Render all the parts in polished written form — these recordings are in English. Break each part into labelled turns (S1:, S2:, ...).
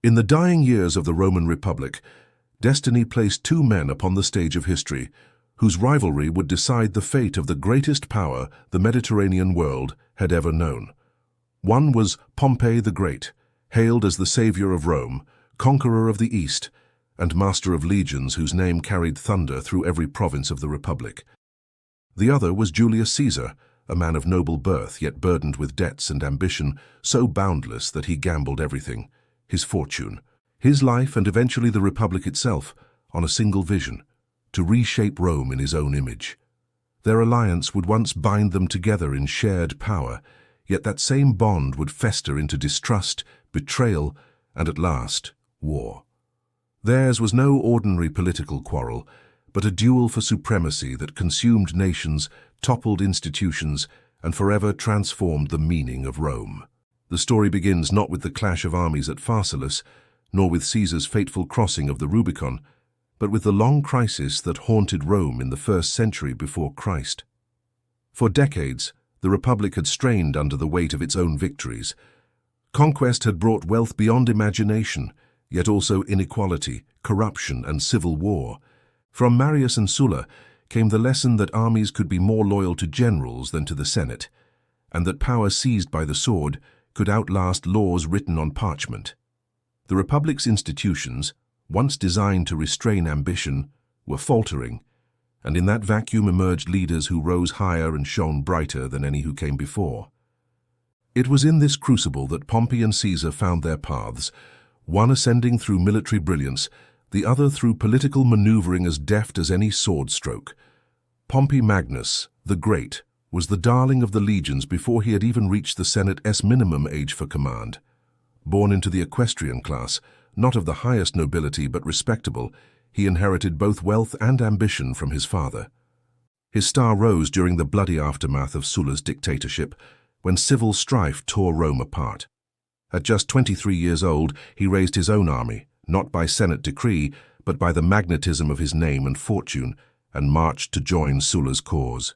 S1: In the dying years of the Roman Republic, destiny placed two men upon the stage of history, whose rivalry would decide the fate of the greatest power the Mediterranean world had ever known. One was Pompey the Great, hailed as the savior of Rome, conqueror of the East, and master of legions whose name carried thunder through every province of the Republic. The other was Julius Caesar, a man of noble birth yet burdened with debts and ambition so boundless that he gambled everything, his fortune, his life, and eventually the Republic itself, on a single vision: to reshape Rome in his own image. Their alliance would once bind them together in shared power, yet that same bond would fester into distrust, betrayal, and at last, war. Theirs was no ordinary political quarrel, but a duel for supremacy that consumed nations, toppled institutions, and forever transformed the meaning of Rome. The story begins not with the clash of armies at Pharsalus, nor with Caesar's fateful crossing of the Rubicon, but with the long crisis that haunted Rome in the 1st century before Christ. For decades, the Republic had strained under the weight of its own victories. Conquest had brought wealth beyond imagination, yet also inequality, corruption, and civil war. From Marius and Sulla came the lesson that armies could be more loyal to generals than to the Senate, and that power seized by the sword could outlast laws written on parchment. The Republic's institutions, once designed to restrain ambition, were faltering, and in that vacuum emerged leaders who rose higher and shone brighter than any who came before. It was in this crucible that Pompey and Caesar found their paths, one ascending through military brilliance, the other through political maneuvering as deft as any sword stroke. Pompey Magnus, the Great, was the darling of the legions before he had even reached the Senate's minimum age for command. Born into the equestrian class, not of the highest nobility but respectable, he inherited both wealth and ambition from his father. His star rose during the bloody aftermath of Sulla's dictatorship, when civil strife tore Rome apart. At just 23 years old, he raised his own army, not by Senate decree, but by the magnetism of his name and fortune, and marched to join Sulla's cause.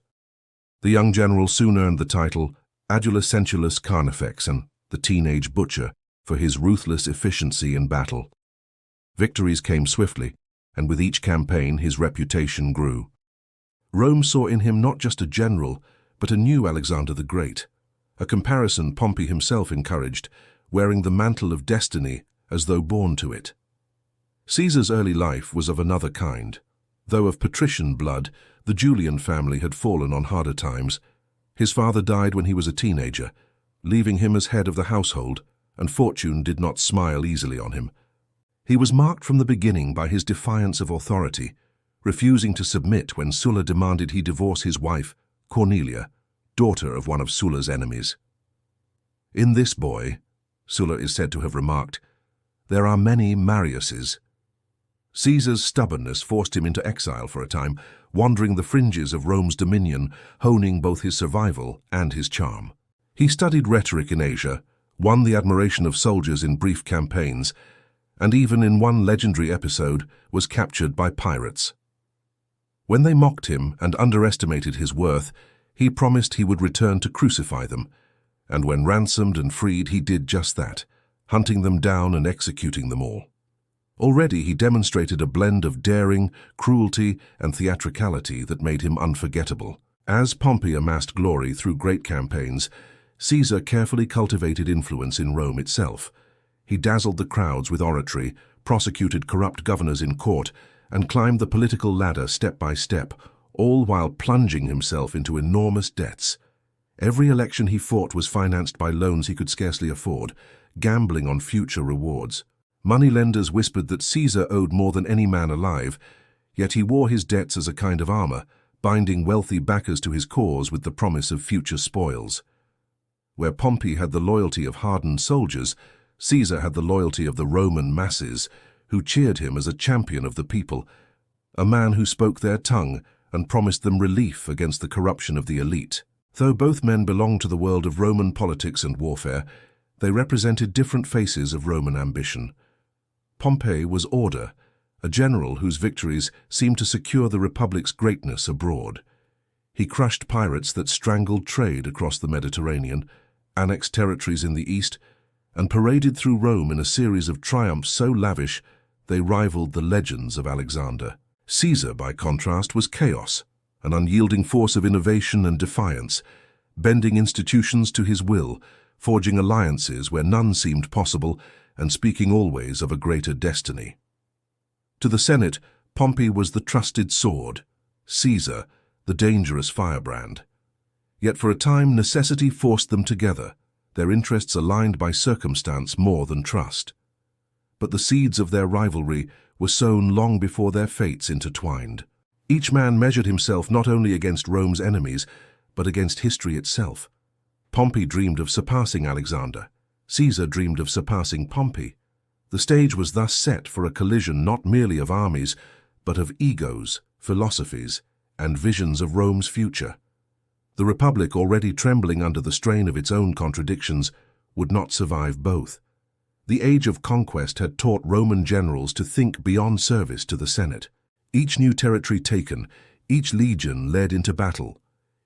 S1: The young general soon earned the title Adulus Sentulus Carnifex, and the teenage butcher, for his ruthless efficiency in battle. Victories came swiftly, and with each campaign his reputation grew. Rome saw in him not just a general, but a new Alexander the Great, a comparison Pompey himself encouraged, wearing the mantle of destiny as though born to it. Caesar's early life was of another kind. Though of patrician blood, the Julian family had fallen on harder times. His father died when he was a teenager, leaving him as head of the household, and fortune did not smile easily on him. He was marked from the beginning by his defiance of authority, refusing to submit when Sulla demanded he divorce his wife, Cornelia, daughter of one of Sulla's enemies. "In this boy," Sulla is said to have remarked, "there are many Mariuses." Caesar's stubbornness forced him into exile for a time, wandering the fringes of Rome's dominion, honing both his survival and his charm. He studied rhetoric in Asia, won the admiration of soldiers in brief campaigns, and even in one legendary episode was captured by pirates. When they mocked him and underestimated his worth, he promised he would return to crucify them, and when ransomed and freed he did just that, hunting them down and executing them all. Already he demonstrated a blend of daring, cruelty, and theatricality that made him unforgettable. As Pompey amassed glory through great campaigns, Caesar carefully cultivated influence in Rome itself. He dazzled the crowds with oratory, prosecuted corrupt governors in court, and climbed the political ladder step by step, all while plunging himself into enormous debts. Every election he fought was financed by loans he could scarcely afford, gambling on future rewards. Moneylenders whispered that Caesar owed more than any man alive, yet he wore his debts as a kind of armor, binding wealthy backers to his cause with the promise of future spoils. Where Pompey had the loyalty of hardened soldiers, Caesar had the loyalty of the Roman masses, who cheered him as a champion of the people, a man who spoke their tongue and promised them relief against the corruption of the elite. Though both men belonged to the world of Roman politics and warfare, they represented different faces of Roman ambition. Pompey was order, a general whose victories seemed to secure the Republic's greatness abroad. He crushed pirates that strangled trade across the Mediterranean, annexed territories in the east, and paraded through Rome in a series of triumphs so lavish they rivaled the legends of Alexander. Caesar, by contrast, was chaos, an unyielding force of innovation and defiance, bending institutions to his will, forging alliances where none seemed possible, and speaking always of a greater destiny. To the Senate, Pompey was the trusted sword, Caesar, the dangerous firebrand. Yet for a time necessity forced them together, their interests aligned by circumstance more than trust. But the seeds of their rivalry were sown long before their fates intertwined. Each man measured himself not only against Rome's enemies, but against history itself. Pompey dreamed of surpassing Alexander. Caesar dreamed of surpassing Pompey. The stage was thus set for a collision not merely of armies, but of egos, philosophies, and visions of Rome's future. The Republic, already trembling under the strain of its own contradictions, would not survive both. The age of conquest had taught Roman generals to think beyond service to the Senate. Each new territory taken, each legion led into battle,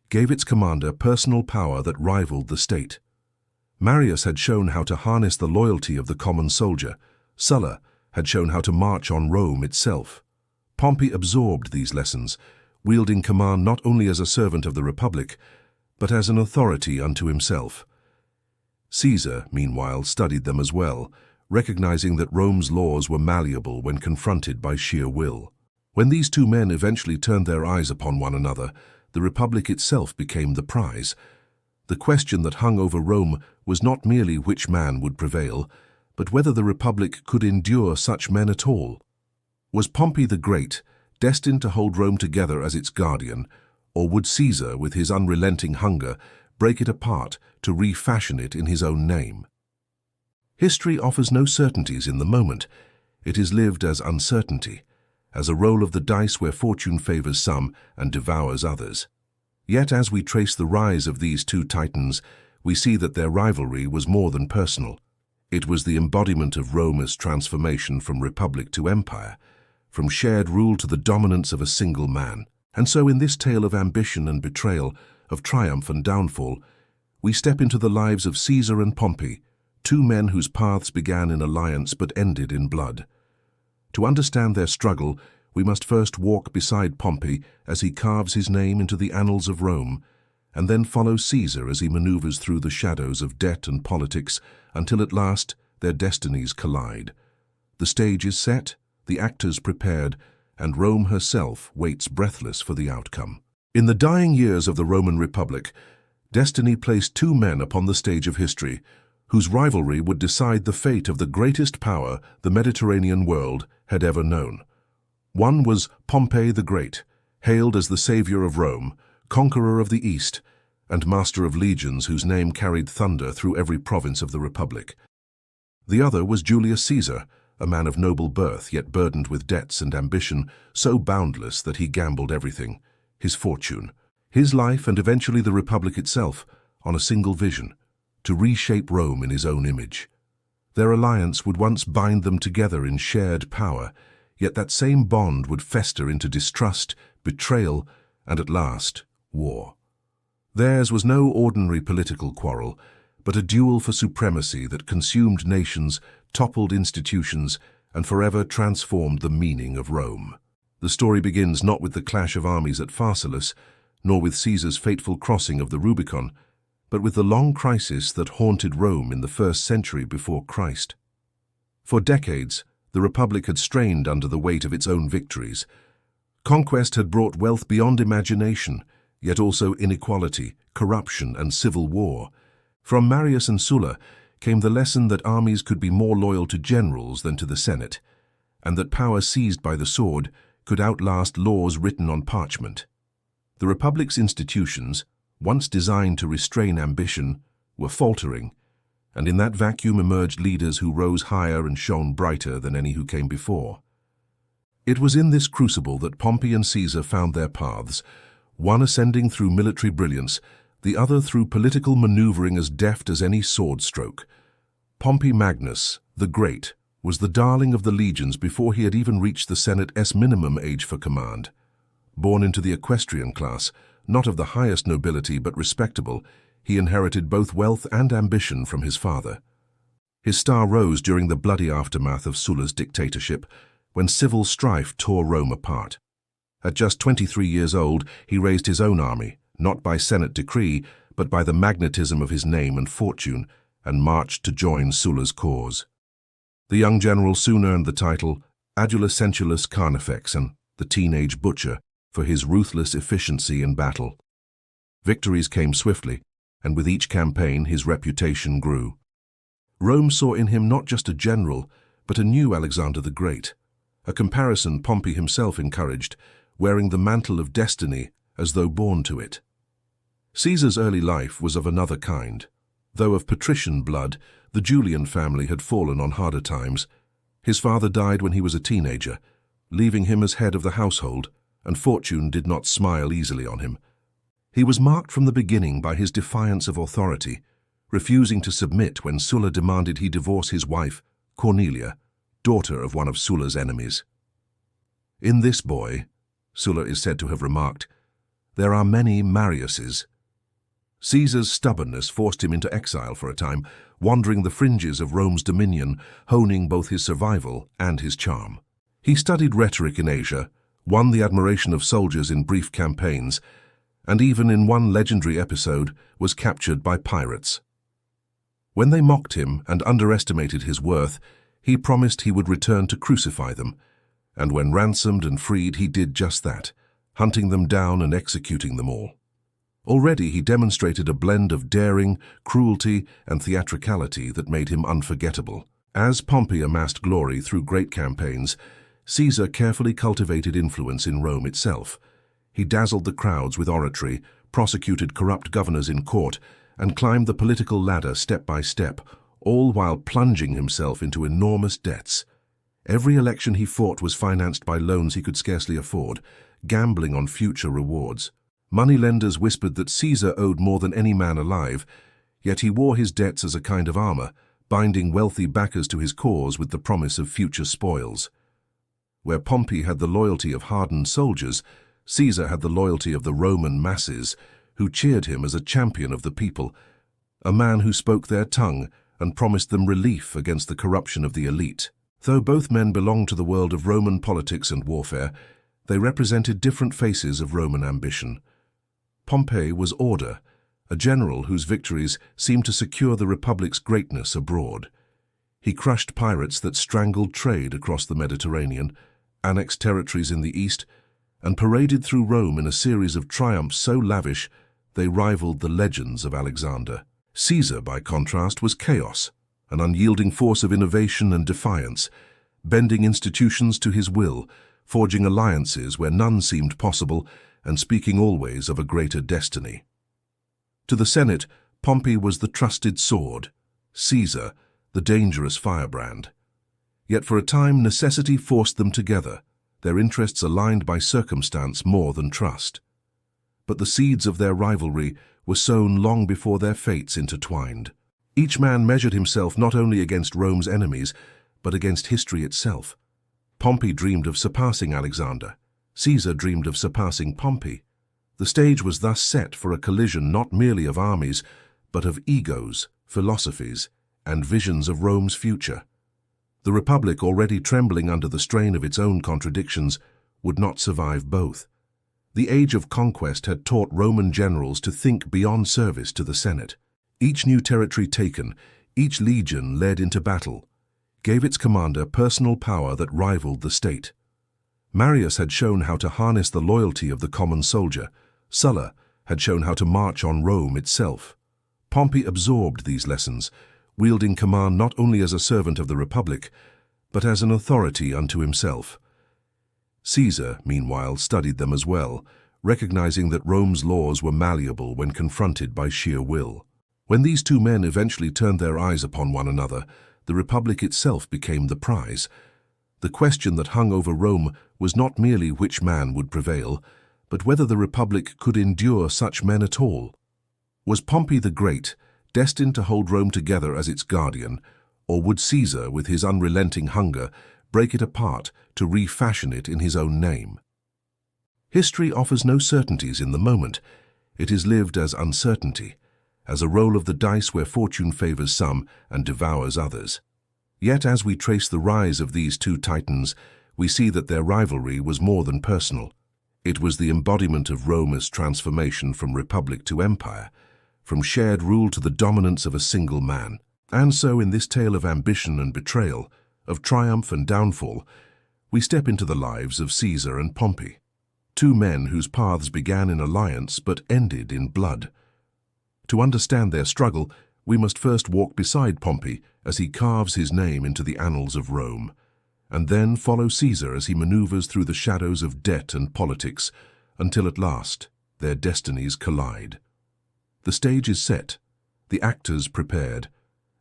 S1: gave its commander personal power that rivaled the state. Marius had shown how to harness the loyalty of the common soldier. Sulla had shown how to march on Rome itself. Pompey absorbed these lessons, wielding command not only as a servant of the Republic, but as an authority unto himself. Caesar, meanwhile, studied them as well, recognizing that Rome's laws were malleable when confronted by sheer will. When these two men eventually turned their eyes upon one another, the Republic itself became the prize. The question that hung over Rome was not merely which man would prevail, but whether the Republic could endure such men at all. Was Pompey the Great destined to hold Rome together as its guardian, or would Caesar, with his unrelenting hunger, break it apart to refashion it in his own name? History offers no certainties in the moment. It is lived as uncertainty, as a roll of the dice where fortune favors some and devours others. Yet as we trace the rise of these two titans, we see that their rivalry was more than personal. It was the embodiment of Rome's transformation from republic to empire, from shared rule to the dominance of a single man. And so in this tale of ambition and betrayal, of triumph and downfall, we step into the lives of Caesar and Pompey, two men whose paths began in alliance but ended in blood. To understand their struggle, we must first walk beside Pompey as he carves his name into the annals of Rome, and then follow Caesar as he maneuvers through the shadows of debt and politics until at last their destinies collide. The stage is set, the actors prepared, and Rome herself waits breathless for the outcome. In the dying years of the Roman Republic, destiny placed two men upon the stage of history, whose rivalry would decide the fate of the greatest power the Mediterranean world had ever known. One was Pompey the Great, hailed as the savior of Rome, conqueror of the East, and master of legions whose name carried thunder through every province of the Republic. The other was Julius Caesar, a man of noble birth yet burdened with debts and ambition so boundless that he gambled everything, his fortune, his life, and eventually the Republic itself, on a single vision: to reshape Rome in his own image. Their alliance would once bind them together in shared power, yet that same bond would fester into distrust, betrayal, and at last, war. Theirs was no ordinary political quarrel, but a duel for supremacy that consumed nations, toppled institutions, and forever transformed the meaning of Rome. The story begins not with the clash of armies at Pharsalus, nor with Caesar's fateful crossing of the Rubicon, but with the long crisis that haunted Rome in the 1st century before Christ. For decades, the Republic had strained under the weight of its own victories. Conquest had brought wealth beyond imagination, yet also inequality, corruption, and civil war. From Marius and Sulla came the lesson that armies could be more loyal to generals than to the Senate, and that power seized by the sword could outlast laws written on parchment. The Republic's institutions, once designed to restrain ambition, were faltering, and in that vacuum emerged leaders who rose higher and shone brighter than any who came before. It was in this crucible that Pompey and Caesar found their paths, one ascending through military brilliance, the other through political maneuvering as deft as any sword stroke. Pompey Magnus, the Great, was the darling of the legions before he had even reached the Senate's minimum age for command. Born into the equestrian class, not of the highest nobility but respectable, he inherited both wealth and ambition from his father. His star rose during the bloody aftermath of Sulla's dictatorship, when civil strife tore Rome apart. At just 23 years old, he raised his own army, not by Senate decree, but by the magnetism of his name and fortune, and marched to join Sulla's cause. The young general soon earned the title Adulus Sentulus Carnifexan, the teenage butcher, for his ruthless efficiency in battle. Victories came swiftly, and with each campaign his reputation grew. Rome saw in him not just a general, but a new Alexander the Great, a comparison Pompey himself encouraged, wearing the mantle of destiny as though born to it. Caesar's early life was of another kind. Though of patrician blood, the Julian family had fallen on harder times. His father died when he was a teenager, leaving him as head of the household, and fortune did not smile easily on him. He was marked from the beginning by his defiance of authority, refusing to submit when Sulla demanded he divorce his wife, Cornelia, daughter of one of Sulla's enemies. "In this boy," Sulla is said to have remarked, "there are many Mariuses." Caesar's stubbornness forced him into exile for a time, wandering the fringes of Rome's dominion, honing both his survival and his charm. He studied rhetoric in Asia, won the admiration of soldiers in brief campaigns, and even in one legendary episode was captured by pirates. When they mocked him and underestimated his worth, he promised he would return to crucify them, and when ransomed and freed he did just that, hunting them down and executing them all. Already he demonstrated a blend of daring, cruelty, and theatricality that made him unforgettable. As Pompey amassed glory through great campaigns, Caesar carefully cultivated influence in Rome itself. He dazzled the crowds with oratory, prosecuted corrupt governors in court, and climbed the political ladder step by step, all while plunging himself into enormous debts. Every election he fought was financed by loans he could scarcely afford, gambling on future rewards. Moneylenders whispered that Caesar owed more than any man alive, yet he wore his debts as a kind of armor, binding wealthy backers to his cause with the promise of future spoils. Where Pompey had the loyalty of hardened soldiers, Caesar had the loyalty of the Roman masses, who cheered him as a champion of the people, a man who spoke their tongue and promised them relief against the corruption of the elite. Though both men belonged to the world of Roman politics and warfare, they represented different faces of Roman ambition. Pompey was order, a general whose victories seemed to secure the Republic's greatness abroad. He crushed pirates that strangled trade across the Mediterranean, annexed territories in the east, and paraded through Rome in a series of triumphs so lavish they rivaled the legends of Alexander. Caesar, by contrast, was chaos, an unyielding force of innovation and defiance, bending institutions to his will, forging alliances where none seemed possible, and speaking always of a greater destiny. To the Senate, Pompey was the trusted sword, Caesar, the dangerous firebrand. Yet for a time necessity forced them together, their interests aligned by circumstance more than trust. But the seeds of their rivalry were sown long before their fates intertwined. Each man measured himself not only against Rome's enemies, but against history itself. Pompey dreamed of surpassing Alexander. Caesar dreamed of surpassing Pompey. The stage was thus set for a collision not merely of armies, but of egos, philosophies, and visions of Rome's future. The Republic, already trembling under the strain of its own contradictions, would not survive both. The age of conquest had taught Roman generals to think beyond service to the Senate. Each new territory taken, each legion led into battle, gave its commander personal power that rivaled the state. Marius had shown how to harness the loyalty of the common soldier. Sulla had shown how to march on Rome itself. Pompey absorbed these lessons, wielding command not only as a servant of the Republic, but as an authority unto himself. Caesar, meanwhile, studied them as well, recognizing that Rome's laws were malleable when confronted by sheer will. When these two men eventually turned their eyes upon one another, the Republic itself became the prize. The question that hung over Rome was not merely which man would prevail, but whether the Republic could endure such men at all. Was Pompey the Great destined to hold Rome together as its guardian, or would Caesar, with his unrelenting hunger, break it apart to refashion it in his own name? History offers no certainties in the moment. It is lived as uncertainty, as a roll of the dice where fortune favors some and devours others. Yet as we trace the rise of these two titans, we see that their rivalry was more than personal. It was the embodiment of Rome's transformation from republic to empire, from shared rule to the dominance of a single man. And so in this tale of ambition and betrayal, of triumph and downfall, we step into the lives of Caesar and Pompey, two men whose paths began in alliance but ended in blood. To understand their struggle, we must first walk beside Pompey as he carves his name into the annals of Rome, and then follow Caesar as he maneuvers through the shadows of debt and politics, until at last their destinies collide. The stage is set, the actors prepared,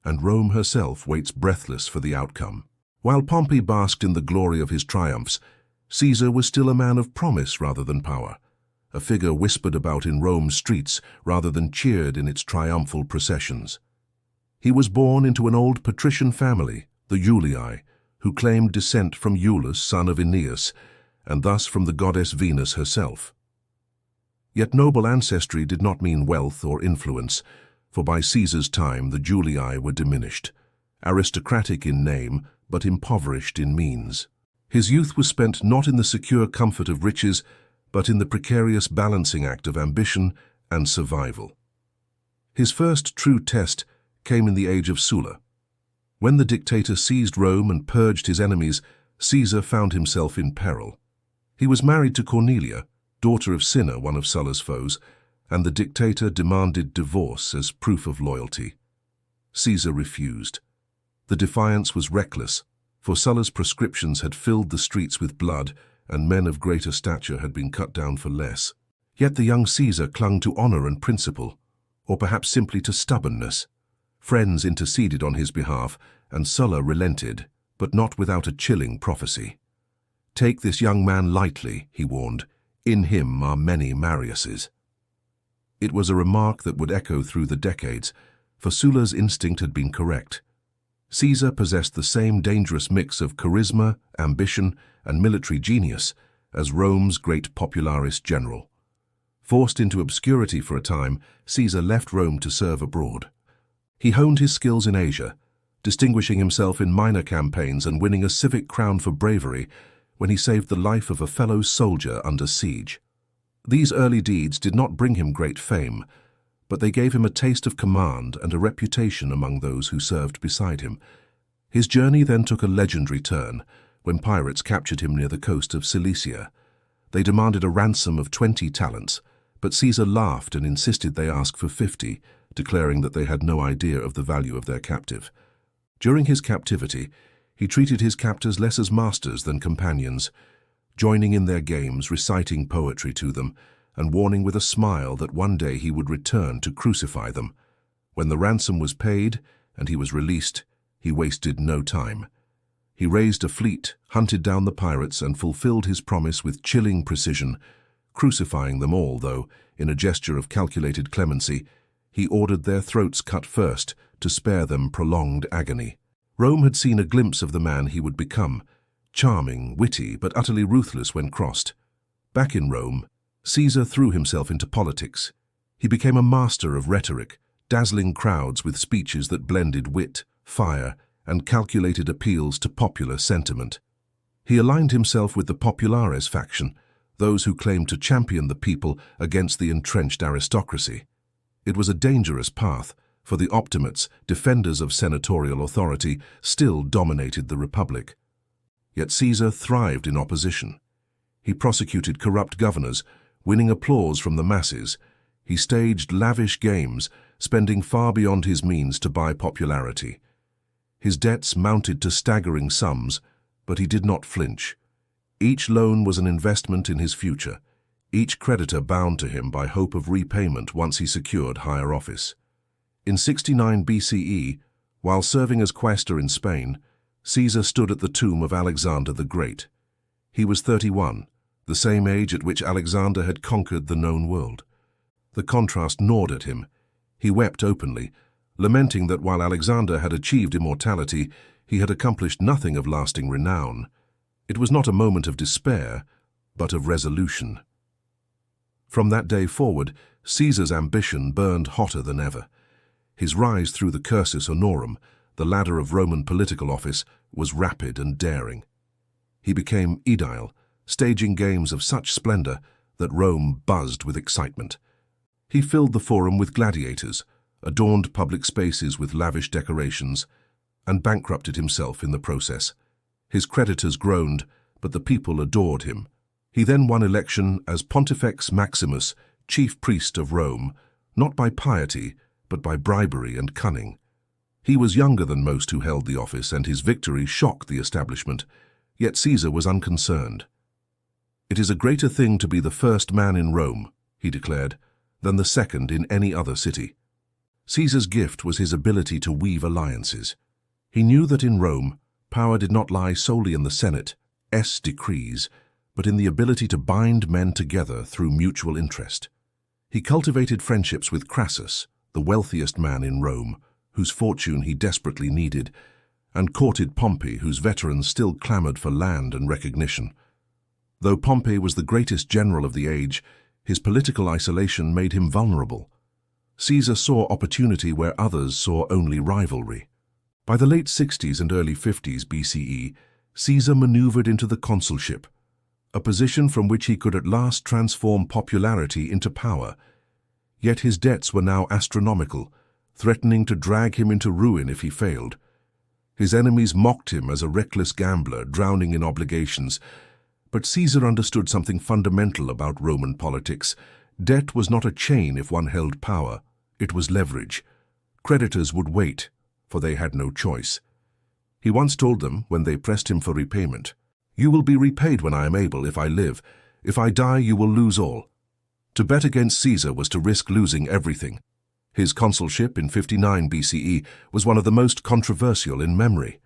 S1: and Rome herself waits breathless for the outcome. While Pompey basked in the glory of his triumphs, Caesar was still a man of promise rather than power, a figure whispered about in Rome's streets rather than cheered in its triumphal processions. He was born into an old patrician family, the Julii, who claimed descent from Iulus, son of Aeneas, and thus from the goddess Venus herself. Yet noble ancestry did not mean wealth or influence, for by Caesar's time the Julii were diminished, aristocratic in name but impoverished in means. His youth was spent not in the secure comfort of riches, but in the precarious balancing act of ambition and survival. His first true test came in the age of Sulla. When the dictator seized Rome and purged his enemies, Caesar found himself in peril. He was married to Cornelia, daughter of Cinna, one of Sulla's foes, and the dictator demanded divorce as proof of loyalty. Caesar refused. The defiance was reckless, for Sulla's proscriptions had filled the streets with blood, and men of greater stature had been cut down for less. Yet the young Caesar clung to honor and principle, or perhaps simply to stubbornness. Friends interceded on his behalf, and Sulla relented, but not without a chilling prophecy. "Take this young man lightly," he warned. "In him are many Mariuses." It was a remark that would echo through the decades, for Sulla's instinct had been correct. Caesar possessed the same dangerous mix of charisma, ambition, and military genius as Rome's great popularis general. Forced into obscurity for a time, Caesar left Rome to serve abroad. He honed his skills in Asia, distinguishing himself in minor campaigns and winning a civic crown for bravery when he saved the life of a fellow soldier under siege. These early deeds did not bring him great fame, but they gave him a taste of command and a reputation among those who served beside him. His journey then took a legendary turn when pirates captured him near the coast of Cilicia. They demanded a ransom of 20 talents, but Caesar laughed and insisted they ask for 50, declaring that they had no idea of the value of their captive. During his captivity, he treated his captors less as masters than companions, joining in their games, reciting poetry to them, and warning with a smile that one day he would return to crucify them. When the ransom was paid and he was released, he wasted no time. He raised a fleet, hunted down the pirates, and fulfilled his promise with chilling precision, crucifying them all, though, in a gesture of calculated clemency, he ordered their throats cut first to spare them prolonged agony. Rome had seen a glimpse of the man he would become, charming, witty, but utterly ruthless when crossed. Back in Rome, Caesar threw himself into politics. He became a master of rhetoric, dazzling crowds with speeches that blended wit, fire, and calculated appeals to popular sentiment. He aligned himself with the populares faction, those who claimed to champion the people against the entrenched aristocracy. It was a dangerous path, for the optimates, defenders of senatorial authority, still dominated the republic. Yet Caesar thrived in opposition. He prosecuted corrupt governors, winning applause from the masses. He staged lavish games, spending far beyond his means to buy popularity. His debts mounted to staggering sums, but he did not flinch. Each loan was an investment in his future, each creditor bound to him by hope of repayment once he secured higher office. In 69 BCE, while serving as quaestor in Spain, Caesar stood at the tomb of Alexander the Great. He was 31, the same age at which Alexander had conquered the known world. The contrast gnawed at him. He wept openly, lamenting that while Alexander had achieved immortality, he had accomplished nothing of lasting renown. It was not a moment of despair, but of resolution. From that day forward, Caesar's ambition burned hotter than ever. His rise through the cursus honorum, the ladder of Roman political office, was rapid and daring. He became aedile, staging games of such splendor that Rome buzzed with excitement. He filled the forum with gladiators, adorned public spaces with lavish decorations, and bankrupted himself in the process. His creditors groaned, but the people adored him. He then won election as Pontifex Maximus, chief priest of Rome, not by piety, but by bribery and cunning. He was younger than most who held the office, and his victory shocked the establishment, yet Caesar was unconcerned. "It is a greater thing to be the first man in Rome," he declared, "than the second in any other city." Caesar's gift was his ability to weave alliances. He knew that in Rome, power did not lie solely in the Senate's decrees, but in the ability to bind men together through mutual interest. He cultivated friendships with Crassus, the wealthiest man in Rome, whose fortune he desperately needed, and courted Pompey, whose veterans still clamored for land and recognition. Though Pompey was the greatest general of the age, his political isolation made him vulnerable. Caesar saw opportunity where others saw only rivalry. By the late 60s and early 50s BCE, Caesar maneuvered into the consulship, a position from which he could at last transform popularity into power. Yet his debts were now astronomical, threatening to drag him into ruin if he failed. His enemies mocked him as a reckless gambler, drowning in obligations. But Caesar understood something fundamental about Roman politics. Debt was not a chain if one held power. It was leverage. Creditors would wait, for they had no choice. He once told them, when they pressed him for repayment, "You will be repaid when I am able, if I live. If I die, you will lose all." To bet against Caesar was to risk losing everything. His consulship in 59 BCE was one of the most controversial in memory.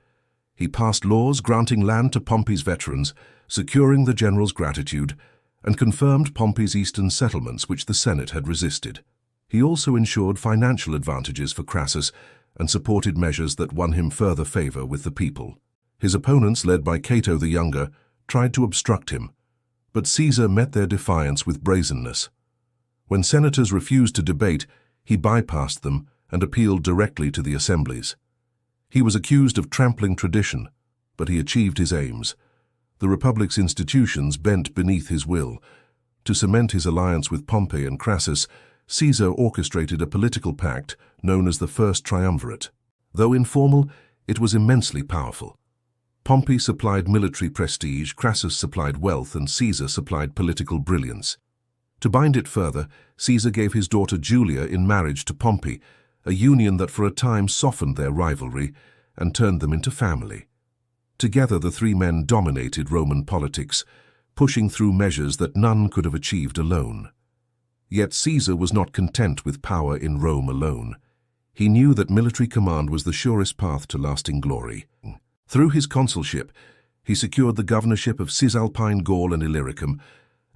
S1: He passed laws granting land to Pompey's veterans, securing the general's gratitude, and confirmed Pompey's eastern settlements, which the Senate had resisted. He also ensured financial advantages for Crassus and supported measures that won him further favor with the people. His opponents, led by Cato the Younger, tried to obstruct him, but Caesar met their defiance with brazenness. When senators refused to debate, he bypassed them and appealed directly to the assemblies. He was accused of trampling tradition, but he achieved his aims. The Republic's institutions bent beneath his will. To cement his alliance with Pompey and Crassus, Caesar orchestrated a political pact known as the First Triumvirate. Though informal, it was immensely powerful. Pompey supplied military prestige, Crassus supplied wealth, and Caesar supplied political brilliance. To bind it further, Caesar gave his daughter Julia in marriage to Pompey, a union that for a time softened their rivalry and turned them into family. Together, the three men dominated Roman politics, pushing through measures that none could have achieved alone. Yet Caesar was not content with power in Rome alone. He knew that military command was the surest path to lasting glory. Through his consulship, he secured the governorship of Cisalpine Gaul and Illyricum,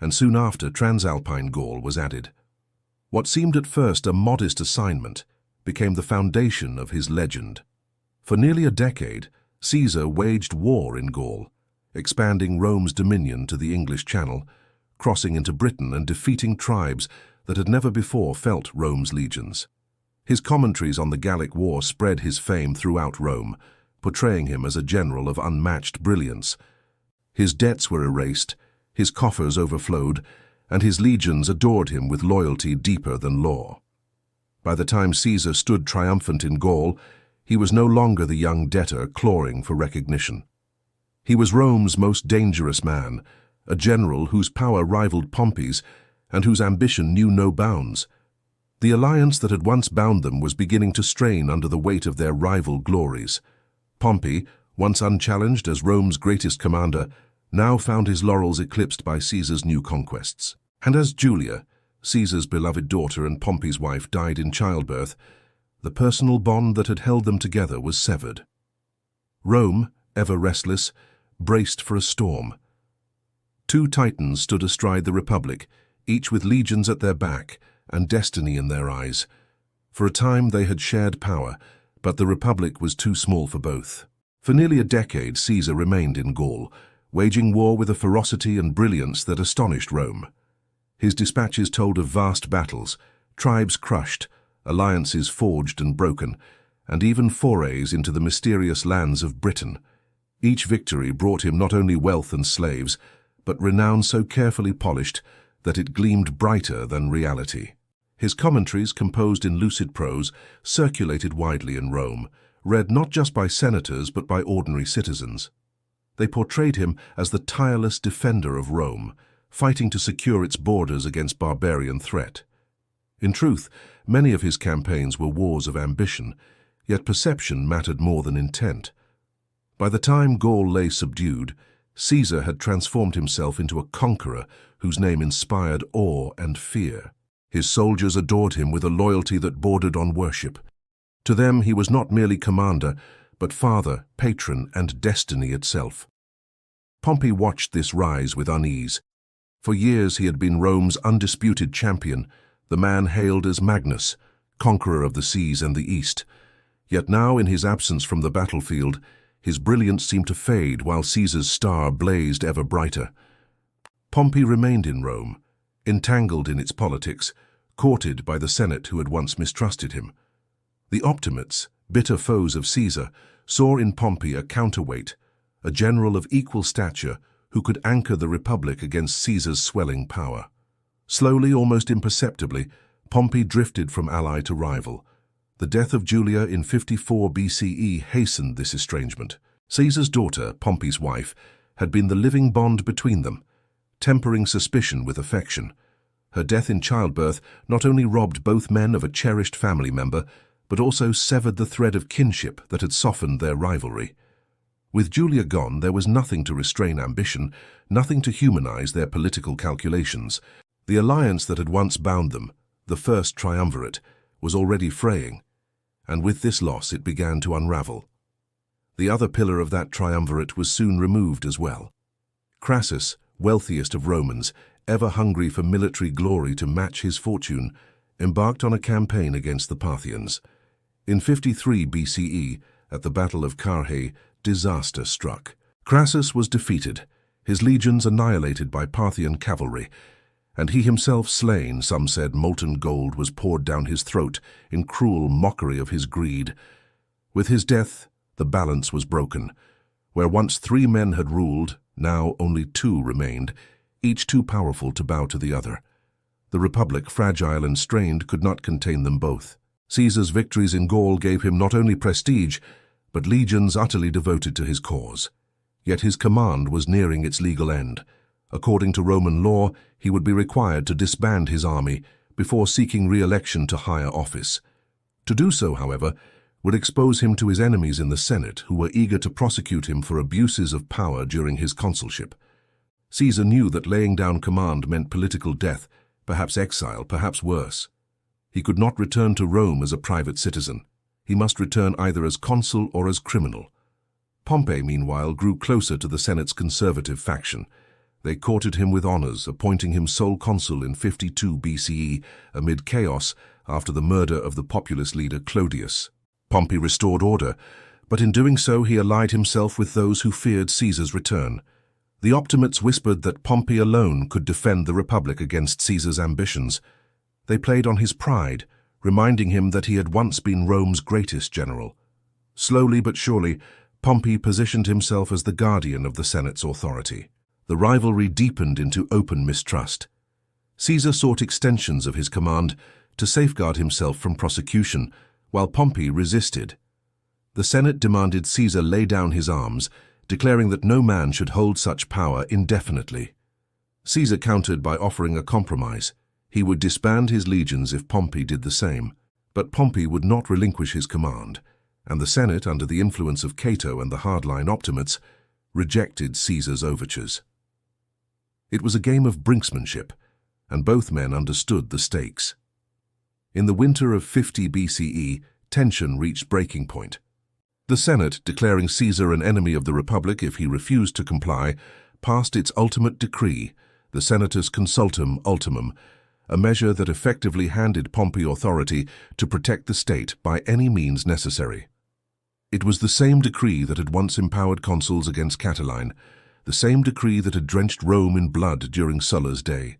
S1: and soon after Transalpine Gaul was added. What seemed at first a modest assignment became the foundation of his legend. For nearly a decade, Caesar waged war in Gaul, expanding Rome's dominion to the English Channel, crossing into Britain and defeating tribes that had never before felt Rome's legions. His commentaries on the Gallic War spread his fame throughout Rome, portraying him as a general of unmatched brilliance. His debts were erased, his coffers overflowed, and his legions adored him with loyalty deeper than law. By the time Caesar stood triumphant in Gaul, he was no longer the young debtor clawing for recognition. He was Rome's most dangerous man, a general whose power rivaled Pompey's and whose ambition knew no bounds. The alliance that had once bound them was beginning to strain under the weight of their rival glories. Pompey, once unchallenged as Rome's greatest commander, now found his laurels eclipsed by Caesar's new conquests. And as Julia, Caesar's beloved daughter and Pompey's wife, died in childbirth, the personal bond that had held them together was severed. Rome, ever restless, braced for a storm. Two titans stood astride the Republic, each with legions at their back and destiny in their eyes. For a time they had shared power, but the Republic was too small for both. For nearly a decade, Caesar remained in Gaul, waging war with a ferocity and brilliance that astonished Rome. His dispatches told of vast battles, tribes crushed, alliances forged and broken, and even forays into the mysterious lands of Britain. Each victory brought him not only wealth and slaves, but renown so carefully polished that it gleamed brighter than reality. His commentaries, composed in lucid prose, circulated widely in Rome, read not just by senators but by ordinary citizens. They portrayed him as the tireless defender of Rome, fighting to secure its borders against barbarian threat. In truth, many of his campaigns were wars of ambition, yet perception mattered more than intent. By the time Gaul lay subdued, Caesar had transformed himself into a conqueror whose name inspired awe and fear. His soldiers adored him with a loyalty that bordered on worship. To them he was not merely commander, but father, patron, and destiny itself. Pompey watched this rise with unease. For years he had been Rome's undisputed champion, the man hailed as Magnus, conqueror of the seas and the East. Yet now, in his absence from the battlefield, his brilliance seemed to fade while Caesar's star blazed ever brighter. Pompey remained in Rome, entangled in its politics, courted by the Senate who had once mistrusted him. The Optimates, bitter foes of Caesar, saw in Pompey a counterweight, a general of equal stature who could anchor the Republic against Caesar's swelling power. Slowly, almost imperceptibly, Pompey drifted from ally to rival. The death of Julia in 54 BCE hastened this estrangement. Caesar's daughter, Pompey's wife, had been the living bond between them, tempering suspicion with affection. Her death in childbirth not only robbed both men of a cherished family member, but also severed the thread of kinship that had softened their rivalry. With Julia gone, there was nothing to restrain ambition, nothing to humanize their political calculations. The alliance that had once bound them, the first triumvirate, was already fraying, and with this loss it began to unravel. The other pillar of that triumvirate was soon removed as well. Crassus, wealthiest of Romans, ever hungry for military glory to match his fortune, embarked on a campaign against the Parthians. In 53 BCE, at the Battle of Carrhae, disaster struck. Crassus was defeated, his legions annihilated by Parthian cavalry, and he himself slain. Some said molten gold was poured down his throat in cruel mockery of his greed. With his death, the balance was broken. Where once 3 men had ruled, now only 2 remained, each too powerful to bow to the other. The Republic, fragile and strained, could not contain them both. Caesar's victories in Gaul gave him not only prestige, but legions utterly devoted to his cause. Yet his command was nearing its legal end. According to Roman law, he would be required to disband his army before seeking re-election to higher office. To do so, however, would expose him to his enemies in the Senate, who were eager to prosecute him for abuses of power during his consulship. Caesar knew that laying down command meant political death, perhaps exile, perhaps worse. He could not return to Rome as a private citizen. He must return either as consul or as criminal. Pompey, meanwhile, grew closer to the Senate's conservative faction. They courted him with honors, appointing him sole consul in 52 BCE amid chaos after the murder of the populist leader Clodius. Pompey restored order, but in doing so he allied himself with those who feared Caesar's return. The Optimates whispered that Pompey alone could defend the Republic against Caesar's ambitions. They played on his pride, reminding him that he had once been Rome's greatest general. Slowly but surely, Pompey positioned himself as the guardian of the Senate's authority. The rivalry deepened into open mistrust. Caesar sought extensions of his command to safeguard himself from prosecution, while Pompey resisted. The Senate demanded Caesar lay down his arms, declaring that no man should hold such power indefinitely. Caesar countered by offering a compromise. He would disband his legions if Pompey did the same. But Pompey would not relinquish his command, and the Senate, under the influence of Cato and the hardline Optimates, rejected Caesar's overtures. It was a game of brinksmanship, and both men understood the stakes. In the winter of 50 BCE, tension reached breaking point. The Senate, declaring Caesar an enemy of the Republic if he refused to comply, passed its ultimate decree, the Senatus Consultum Ultimum, a measure that effectively handed Pompey authority to protect the state by any means necessary. It was the same decree that had once empowered consuls against Catiline, the same decree that had drenched Rome in blood during Sulla's day.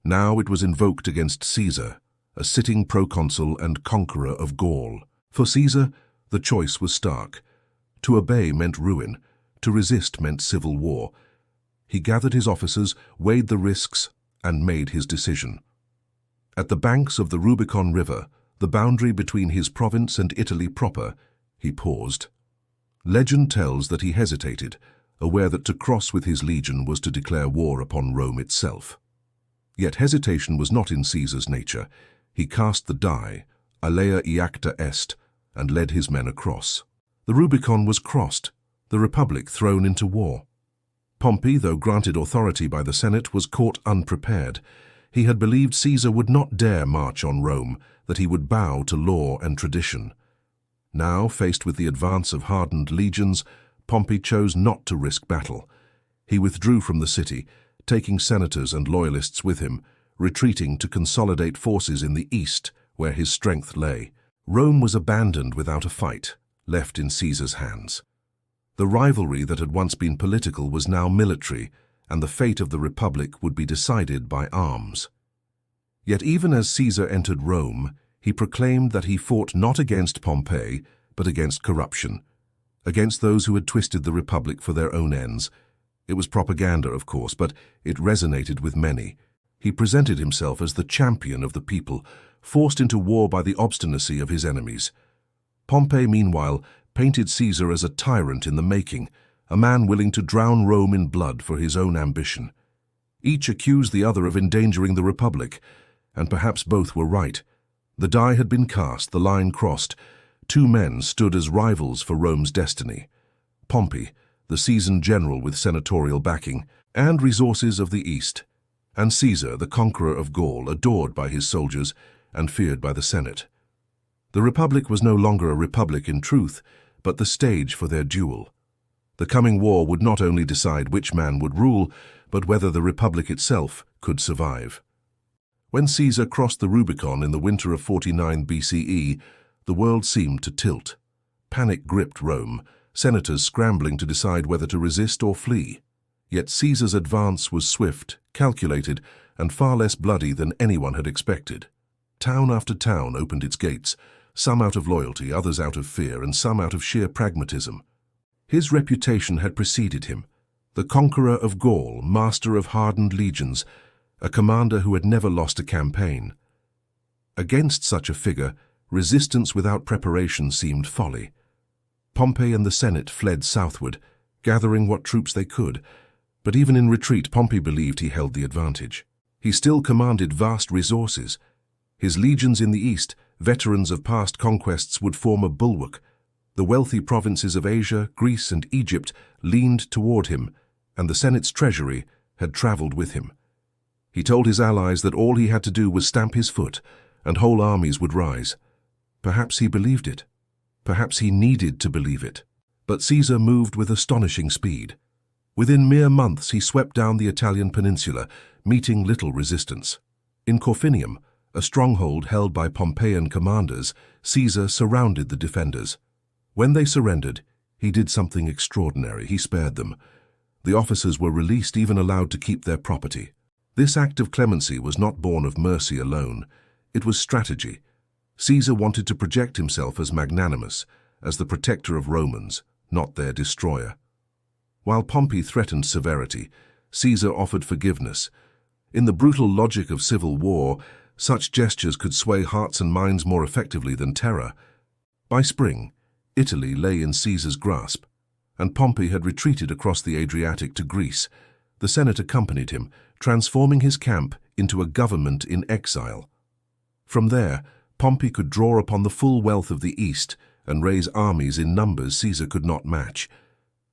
S1: Now it was invoked against Caesar, a sitting proconsul and conqueror of Gaul. For Caesar, the choice was stark. To obey meant ruin, to resist meant civil war. He gathered his officers, weighed the risks, and made his decision. At the banks of the Rubicon River, the boundary between his province and Italy proper, he paused. Legend tells that he hesitated, aware that to cross with his legion was to declare war upon Rome itself. Yet hesitation was not in Caesar's nature. He cast the die, alea iacta est, and led his men across. The Rubicon was crossed, the Republic thrown into war. Pompey, though granted authority by the Senate, was caught unprepared. He had believed Caesar would not dare march on Rome, that he would bow to law and tradition. Now, faced with the advance of hardened legions, Pompey chose not to risk battle. He withdrew from the city, taking senators and loyalists with him, retreating to consolidate forces in the east, where his strength lay. Rome was abandoned without a fight, left in Caesar's hands. The rivalry that had once been political was now military, and the fate of the Republic would be decided by arms. Yet even as Caesar entered Rome, he proclaimed that he fought not against Pompey, but against corruption, against those who had twisted the Republic for their own ends. It was propaganda, of course, but it resonated with many. He presented himself as the champion of the people, forced into war by the obstinacy of his enemies. Pompey, meanwhile, painted Caesar as a tyrant in the making, a man willing to drown Rome in blood for his own ambition. Each accused the other of endangering the Republic, and perhaps both were right. The die had been cast, the line crossed. Two men stood as rivals for Rome's destiny. Pompey, the seasoned general with senatorial backing and resources of the East, and Caesar, the conqueror of Gaul, adored by his soldiers and feared by the Senate. The Republic was no longer a republic in truth, but the stage for their duel. The coming war would not only decide which man would rule, but whether the Republic itself could survive. When Caesar crossed the Rubicon in the winter of 49 BCE, the world seemed to tilt. Panic gripped Rome, senators scrambling to decide whether to resist or flee. Yet Caesar's advance was swift, calculated, and far less bloody than anyone had expected. Town after town opened its gates, some out of loyalty, others out of fear, and some out of sheer pragmatism. His reputation had preceded him, the conqueror of Gaul, master of hardened legions, a commander who had never lost a campaign. Against such a figure, resistance without preparation seemed folly. Pompey and the Senate fled southward, gathering what troops they could, but even in retreat, Pompey believed he held the advantage. He still commanded vast resources. His legions in the east, veterans of past conquests, would form a bulwark. The wealthy provinces of Asia, Greece, and Egypt leaned toward him, and the Senate's treasury had traveled with him. He told his allies that all he had to do was stamp his foot, and whole armies would rise. Perhaps he believed it. Perhaps he needed to believe it. But Caesar moved with astonishing speed. Within mere months he swept down the Italian peninsula, meeting little resistance. In Corfinium, a stronghold held by Pompeian commanders, Caesar surrounded the defenders. When they surrendered, he did something extraordinary. He spared them. The officers were released, even allowed to keep their property. This act of clemency was not born of mercy alone. It was strategy. Caesar wanted to project himself as magnanimous, as the protector of Romans, not their destroyer. While Pompey threatened severity, Caesar offered forgiveness. In the brutal logic of civil war, such gestures could sway hearts and minds more effectively than terror. By spring, Italy lay in Caesar's grasp, and Pompey had retreated across the Adriatic to Greece. The Senate accompanied him, transforming his camp into a government in exile. From there, Pompey could draw upon the full wealth of the East and raise armies in numbers Caesar could not match.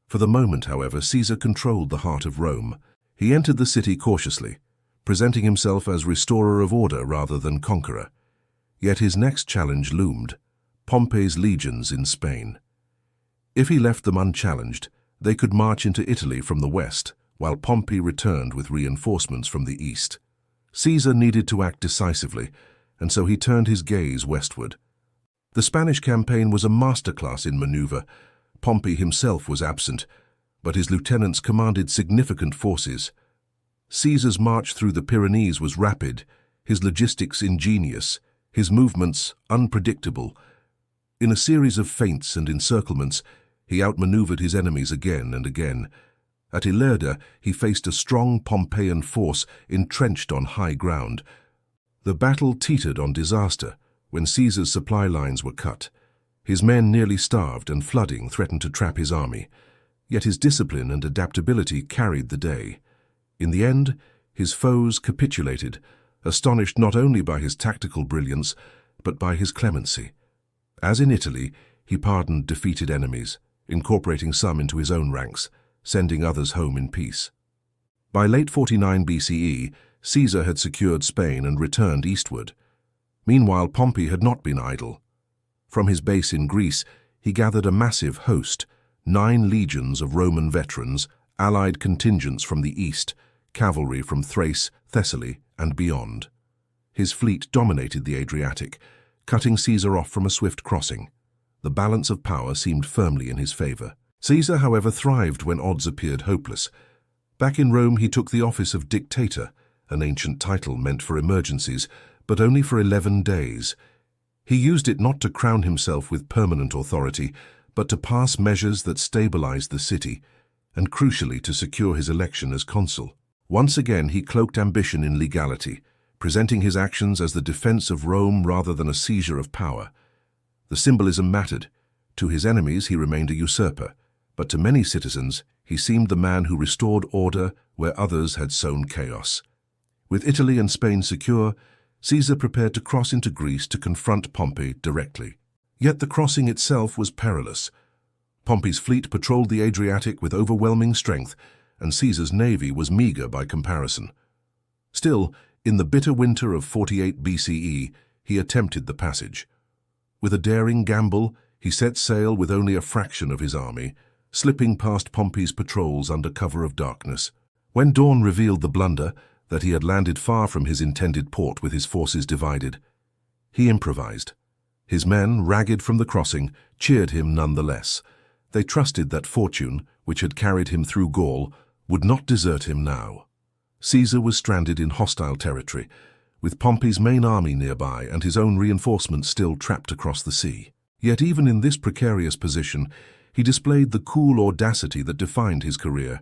S1: For the moment, however, Caesar controlled the heart of Rome. He entered the city cautiously, presenting himself as restorer of order rather than conqueror. Yet his next challenge loomed: Pompey's legions in Spain. If he left them unchallenged, they could march into Italy from the west, while Pompey returned with reinforcements from the east. Caesar needed to act decisively, and so he turned his gaze westward. The Spanish campaign was a masterclass in maneuver. Pompey himself was absent, but his lieutenants commanded significant forces. Caesar's march through the Pyrenees was rapid, his logistics ingenious, his movements unpredictable. In a series of feints and encirclements, he outmaneuvered his enemies again and again. At Ilerda, he faced a strong Pompeian force entrenched on high ground. The battle teetered on disaster when Caesar's supply lines were cut. His men nearly starved, and flooding threatened to trap his army. Yet his discipline and adaptability carried the day. In the end, his foes capitulated, astonished not only by his tactical brilliance, but by his clemency. As in Italy, he pardoned defeated enemies, incorporating some into his own ranks, sending others home in peace. By late 49 BCE, Caesar had secured Spain and returned eastward. Meanwhile, Pompey had not been idle. From his base in Greece, he gathered a massive host, 9 legions of Roman veterans, allied contingents from the east, cavalry from Thrace, Thessaly, and beyond. His fleet dominated the Adriatic, cutting Caesar off from a swift crossing. The balance of power seemed firmly in his favor. Caesar, however, thrived when odds appeared hopeless. Back in Rome, he took the office of dictator, an ancient title meant for emergencies, but only for 11 days. He used it not to crown himself with permanent authority, but to pass measures that stabilized the city, and crucially to secure his election as consul. Once again, he cloaked ambition in legality, presenting his actions as the defense of Rome rather than a seizure of power. The symbolism mattered. To his enemies, he remained a usurper, but to many citizens, he seemed the man who restored order where others had sown chaos. With Italy and Spain secure, Caesar prepared to cross into Greece to confront Pompey directly. Yet the crossing itself was perilous. Pompey's fleet patrolled the Adriatic with overwhelming strength, and Caesar's navy was meager by comparison. Still, in the bitter winter of 48 BCE, he attempted the passage. With a daring gamble, he set sail with only a fraction of his army, slipping past Pompey's patrols under cover of darkness. When dawn revealed the blunder, that he had landed far from his intended port with his forces divided, he improvised. His men, ragged from the crossing, cheered him nonetheless. They trusted that fortune, which had carried him through Gaul, would not desert him now. Caesar was stranded in hostile territory, with Pompey's main army nearby and his own reinforcements still trapped across the sea. Yet even in this precarious position, he displayed the cool audacity that defined his career.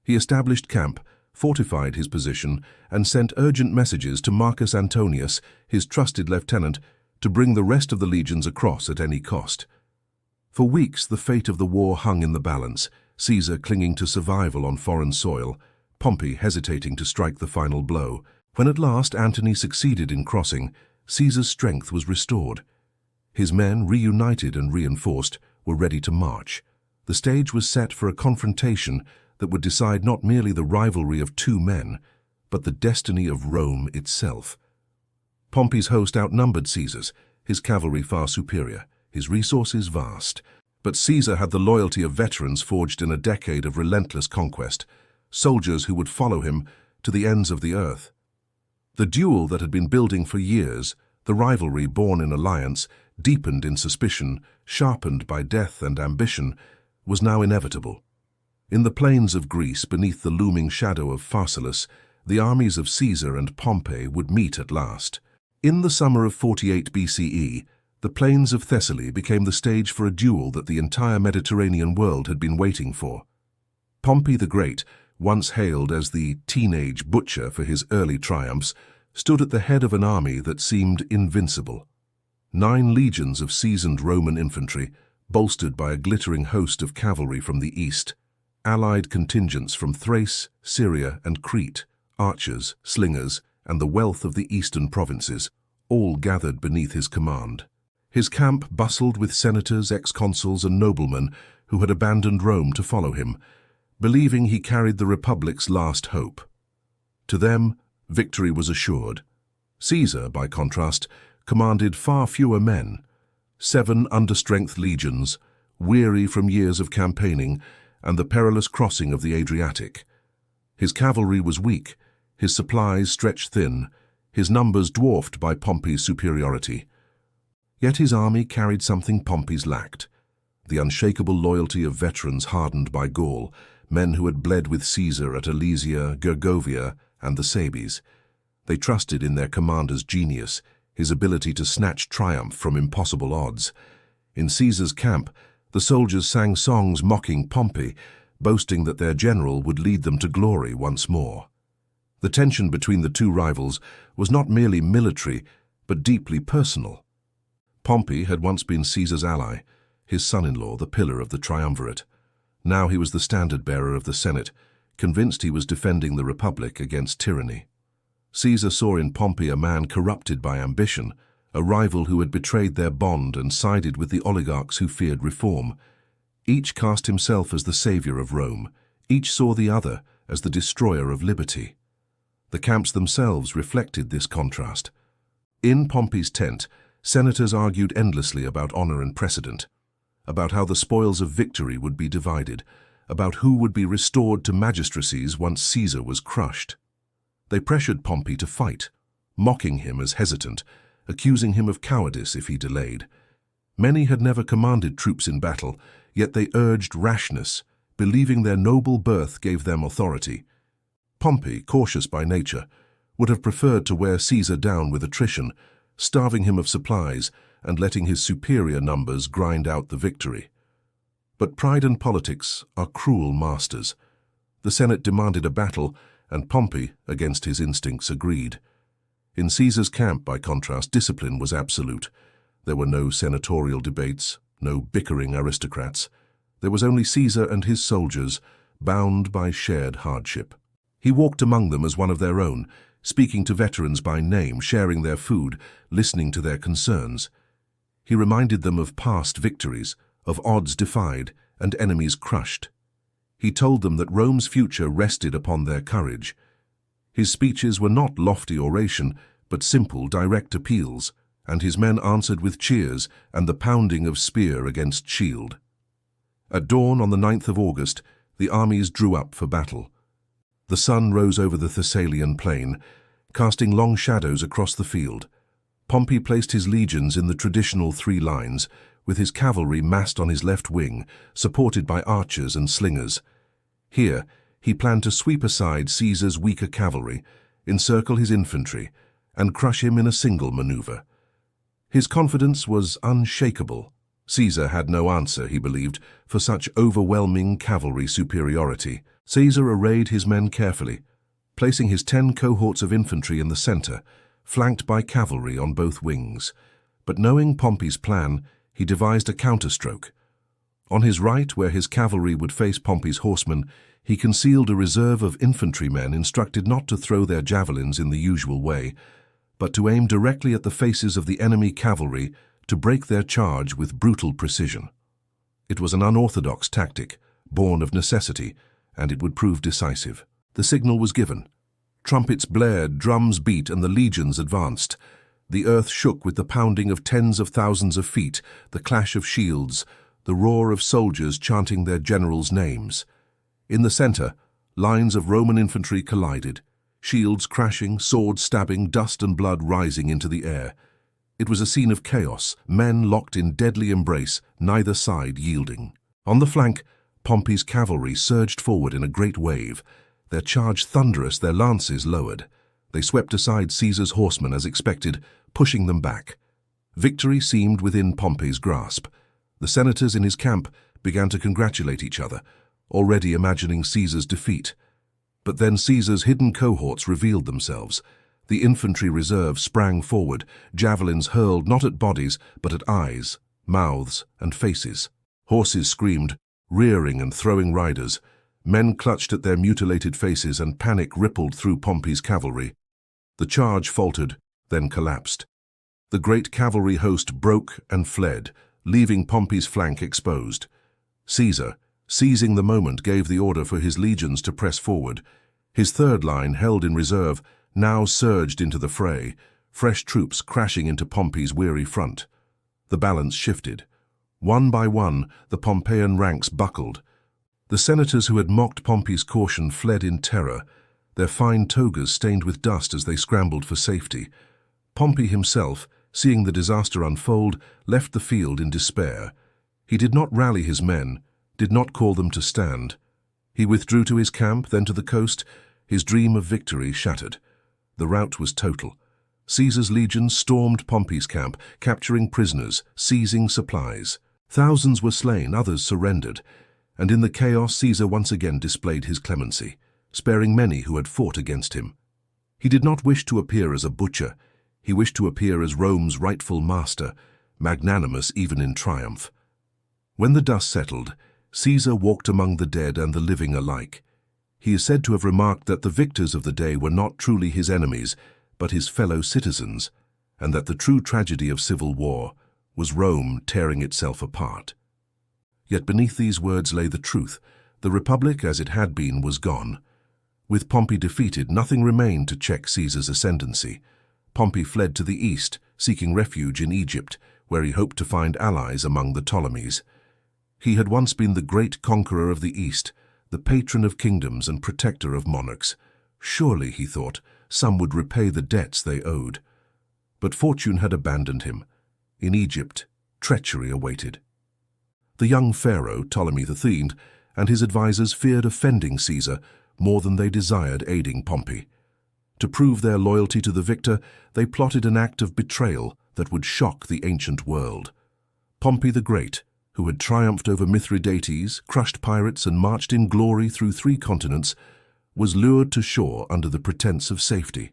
S1: He established camp, fortified his position, and sent urgent messages to Marcus Antonius, his trusted lieutenant, to bring the rest of the legions across at any cost. For weeks the fate of the war hung in the balance, Caesar clinging to survival on foreign soil, Pompey hesitating to strike the final blow. When at last Antony succeeded in crossing, Caesar's strength was restored. His men, reunited and reinforced, were ready to march. The stage was set for a confrontation that would decide not merely the rivalry of 2 men, but the destiny of Rome itself. Pompey's host outnumbered Caesar's, his cavalry far superior, his resources vast. But Caesar had the loyalty of veterans forged in a decade of relentless conquest, soldiers who would follow him to the ends of the earth. The duel that had been building for years, the rivalry born in alliance, deepened in suspicion, sharpened by death and ambition, was now inevitable. In the plains of Greece, beneath the looming shadow of Pharsalus, the armies of Caesar and Pompey would meet at last. In the summer of 48 BCE, the plains of Thessaly became the stage for a duel that the entire Mediterranean world had been waiting for. Pompey the Great, once hailed as the teenage butcher for his early triumphs, stood at the head of an army that seemed invincible. 9 legions of seasoned Roman infantry, bolstered by a glittering host of cavalry from the east, allied contingents from Thrace, Syria, and Crete, archers, slingers, and the wealth of the eastern provinces, all gathered beneath his command. His camp bustled with senators, ex-consuls, and noblemen who had abandoned Rome to follow him, believing he carried the Republic's last hope. To them, victory was assured. Caesar, by contrast, commanded far fewer men, 7 understrength legions, weary from years of campaigning and the perilous crossing of the Adriatic. His cavalry was weak, his supplies stretched thin, his numbers dwarfed by Pompey's superiority. Yet his army carried something Pompey's lacked: the unshakable loyalty of veterans hardened by Gaul, men who had bled with Caesar at Alesia, Gergovia, and the Sabines. They trusted in their commander's genius, his ability to snatch triumph from impossible odds. In Caesar's camp, the soldiers sang songs mocking Pompey, boasting that their general would lead them to glory once more. The tension between the two rivals was not merely military, but deeply personal. Pompey had once been Caesar's ally, his son-in-law the pillar of the triumvirate. Now he was the standard-bearer of the Senate, convinced he was defending the Republic against tyranny. Caesar saw in Pompey a man corrupted by ambition, a rival who had betrayed their bond and sided with the oligarchs who feared reform. Each cast himself as the savior of Rome. Each saw the other as the destroyer of liberty. The camps themselves reflected this contrast. In Pompey's tent, senators argued endlessly about honor and precedent, about how the spoils of victory would be divided, about who would be restored to magistracies once Caesar was crushed. They pressured Pompey to fight, mocking him as hesitant, accusing him of cowardice if he delayed. Many had never commanded troops in battle, yet they urged rashness, believing their noble birth gave them authority. Pompey, cautious by nature, would have preferred to wear Caesar down with attrition, starving him of supplies and letting his superior numbers grind out the victory. But pride and politics are cruel masters. The Senate demanded a battle, and Pompey, against his instincts, agreed. In Caesar's camp, by contrast, discipline was absolute. There were no senatorial debates, no bickering aristocrats. There was only Caesar and his soldiers, bound by shared hardship. He walked among them as one of their own, speaking to veterans by name, sharing their food, listening to their concerns. He reminded them of past victories, of odds defied and enemies crushed. He told them that Rome's future rested upon their courage. His speeches were not lofty oration, but simple, direct appeals, and his men answered with cheers and the pounding of spear against shield. At dawn on the 9th of August, the armies drew up for battle. The sun rose over the Thessalian plain, casting long shadows across the field. Pompey placed his legions in the traditional 3 lines, with his cavalry massed on his left wing, supported by archers and slingers. Here, he planned to sweep aside Caesar's weaker cavalry, encircle his infantry, and crush him in a single maneuver. His confidence was unshakable. Caesar had no answer, he believed, for such overwhelming cavalry superiority. Caesar arrayed his men carefully, placing his 10 cohorts of infantry in the center, flanked by cavalry on both wings. But knowing Pompey's plan, he devised a counterstroke. On his right, where his cavalry would face Pompey's horsemen, he concealed a reserve of infantrymen instructed not to throw their javelins in the usual way, but to aim directly at the faces of the enemy cavalry to break their charge with brutal precision. It was an unorthodox tactic, born of necessity, and it would prove decisive. The signal was given. Trumpets blared, drums beat, and the legions advanced. The earth shook with the pounding of tens of thousands of feet, the clash of shields, the roar of soldiers chanting their generals' names. In the center, lines of Roman infantry collided, shields crashing, swords stabbing, dust and blood rising into the air. It was a scene of chaos, men locked in deadly embrace, neither side yielding. On the flank, Pompey's cavalry surged forward in a great wave. Their charge thunderous, their lances lowered. They swept aside Caesar's horsemen as expected, pushing them back. Victory seemed within Pompey's grasp. The senators in his camp began to congratulate each other, already imagining Caesar's defeat. But then Caesar's hidden cohorts revealed themselves. The infantry reserve sprang forward, javelins hurled not at bodies, but at eyes, mouths, and faces. Horses screamed, rearing and throwing riders. Men clutched at their mutilated faces, and panic rippled through Pompey's cavalry. The charge faltered, then collapsed. The great cavalry host broke and fled, leaving Pompey's flank exposed. Caesar, seizing the moment, gave the order for his legions to press forward. His 3rd line, held in reserve, now surged into the fray, fresh troops crashing into Pompey's weary front. The balance shifted. One by one, the Pompeian ranks buckled. The senators who had mocked Pompey's caution fled in terror, their fine togas stained with dust as they scrambled for safety. Pompey himself, seeing the disaster unfold, left the field in despair. He did not rally his men, did not call them to stand. He withdrew to his camp, then to the coast, his dream of victory shattered. The rout was total. Caesar's legions stormed Pompey's camp, capturing prisoners, seizing supplies. Thousands were slain, others surrendered, and in the chaos Caesar once again displayed his clemency, sparing many who had fought against him. He did not wish to appear as a butcher. He wished to appear as Rome's rightful master, magnanimous even in triumph. When the dust settled, Caesar walked among the dead and the living alike. He is said to have remarked that the victors of the day were not truly his enemies, but his fellow citizens, and that the true tragedy of civil war was Rome tearing itself apart. Yet beneath these words lay the truth. The Republic, as it had been, was gone. With Pompey defeated, nothing remained to check Caesar's ascendancy. Pompey fled to the east, seeking refuge in Egypt, where he hoped to find allies among the Ptolemies. He had once been the great conqueror of the East, the patron of kingdoms and protector of monarchs. Surely, he thought, some would repay the debts they owed. But fortune had abandoned him. In Egypt, treachery awaited. The young pharaoh, Ptolemy III, and his advisers feared offending Caesar more than they desired aiding Pompey. To prove their loyalty to the victor, they plotted an act of betrayal that would shock the ancient world. Pompey the Great, who had triumphed over Mithridates, crushed pirates, and marched in glory through 3 continents, was lured to shore under the pretense of safety.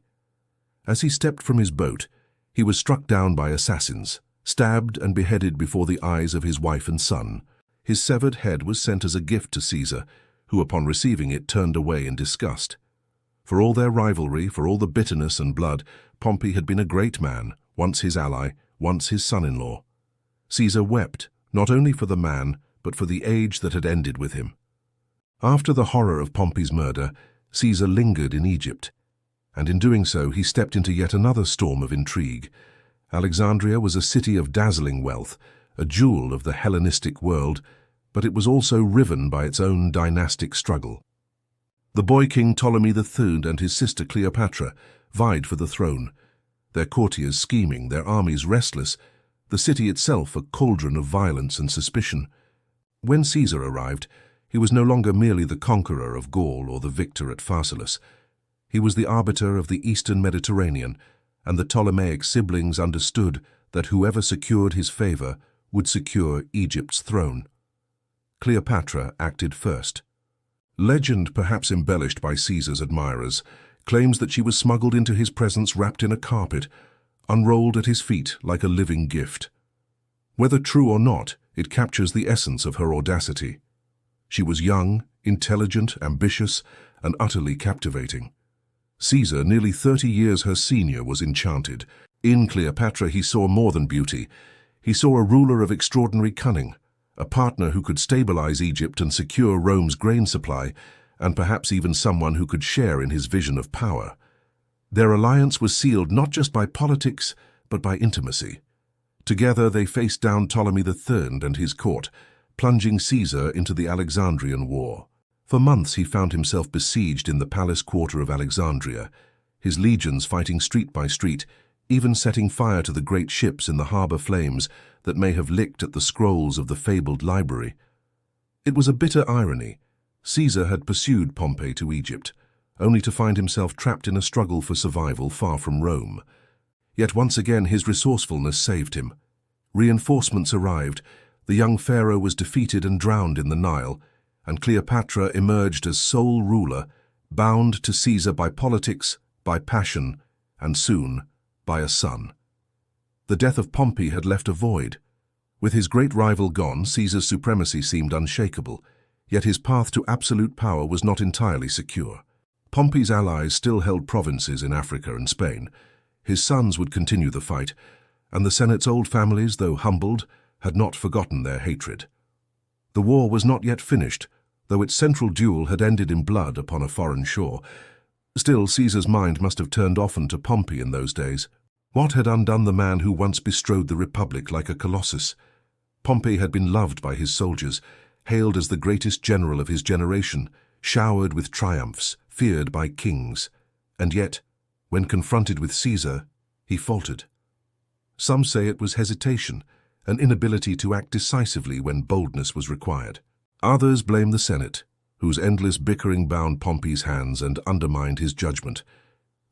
S1: As he stepped from his boat, he was struck down by assassins, stabbed and beheaded before the eyes of his wife and son. His severed head was sent as a gift to Caesar, who upon receiving it turned away in disgust. For all their rivalry, for all the bitterness and blood, Pompey had been a great man, once his ally, once his son-in-law. Caesar wept, not only for the man, but for the age that had ended with him. After the horror of Pompey's murder, Caesar lingered in Egypt, and in doing so he stepped into yet another storm of intrigue. Alexandria was a city of dazzling wealth, a jewel of the Hellenistic world, but it was also riven by its own dynastic struggle. The boy king Ptolemy III and his sister Cleopatra vied for the throne, their courtiers scheming, their armies restless, the city itself a cauldron of violence and suspicion. When Caesar arrived, he was no longer merely the conqueror of Gaul or the victor at Pharsalus. He was the arbiter of the eastern Mediterranean, and the Ptolemaic siblings understood that whoever secured his favor would secure Egypt's throne. Cleopatra acted first. Legend, perhaps embellished by Caesar's admirers, claims that she was smuggled into his presence wrapped in a carpet, unrolled at his feet like a living gift. Whether true or not, it captures the essence of her audacity. She was young, intelligent, ambitious, and utterly captivating. Caesar, nearly 30 years her senior, was enchanted. In Cleopatra he saw more than beauty. He saw a ruler of extraordinary cunning, a partner who could stabilize Egypt and secure Rome's grain supply, and perhaps even someone who could share in his vision of power. Their alliance was sealed not just by politics, but by intimacy. Together they faced down Ptolemy III and his court, plunging Caesar into the Alexandrian War. For months he found himself besieged in the palace quarter of Alexandria, his legions fighting street by street, even setting fire to the great ships in the harbor flames that may have licked at the scrolls of the fabled library. It was a bitter irony. Caesar had pursued Pompey to Egypt, only to find himself trapped in a struggle for survival far from Rome. Yet once again his resourcefulness saved him. Reinforcements arrived, the young pharaoh was defeated and drowned in the Nile, and Cleopatra emerged as sole ruler, bound to Caesar by politics, by passion, and soon by a son. The death of Pompey had left a void. With his great rival gone, Caesar's supremacy seemed unshakable, yet his path to absolute power was not entirely secure. Pompey's allies still held provinces in Africa and Spain. His sons would continue the fight, and the Senate's old families, though humbled, had not forgotten their hatred. The war was not yet finished, though its central duel had ended in blood upon a foreign shore. Still, Caesar's mind must have turned often to Pompey in those days. What had undone the man who once bestrode the Republic like a colossus? Pompey had been loved by his soldiers, hailed as the greatest general of his generation, showered with triumphs, feared by kings. And yet, when confronted with Caesar, he faltered. Some say it was hesitation, an inability to act decisively when boldness was required. Others blame the Senate, whose endless bickering bound Pompey's hands and undermined his judgment.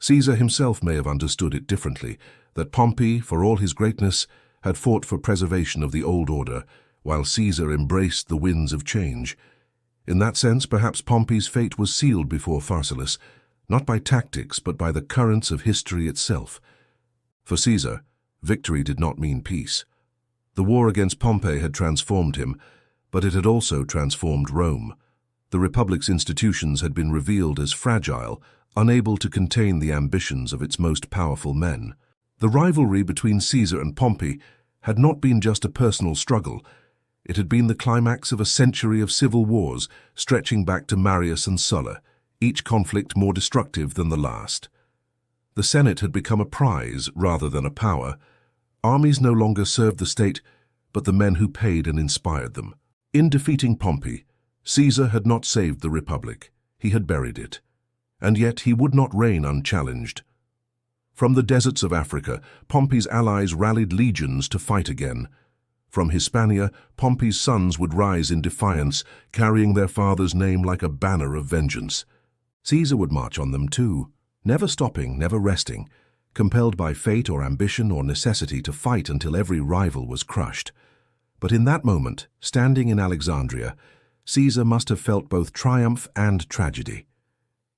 S1: Caesar himself may have understood it differently, that Pompey, for all his greatness, had fought for preservation of the old order, while Caesar embraced the winds of change. In that sense, perhaps Pompey's fate was sealed before Pharsalus, not by tactics but by the currents of history itself. For Caesar, victory did not mean peace. The war against Pompey had transformed him, but it had also transformed Rome. The Republic's institutions had been revealed as fragile, unable to contain the ambitions of its most powerful men. The rivalry between Caesar and Pompey had not been just a personal struggle. It had been the climax of a century of civil wars stretching back to Marius and Sulla, each conflict more destructive than the last. The Senate had become a prize rather than a power. Armies no longer served the state, but the men who paid and inspired them. In defeating Pompey, Caesar had not saved the Republic. He had buried it. And yet he would not reign unchallenged. From the deserts of Africa, Pompey's allies rallied legions to fight again. From Hispania, Pompey's sons would rise in defiance, carrying their father's name like a banner of vengeance. Caesar would march on them too, never stopping, never resting, compelled by fate or ambition or necessity to fight until every rival was crushed. But in that moment, standing in Alexandria, Caesar must have felt both triumph and tragedy.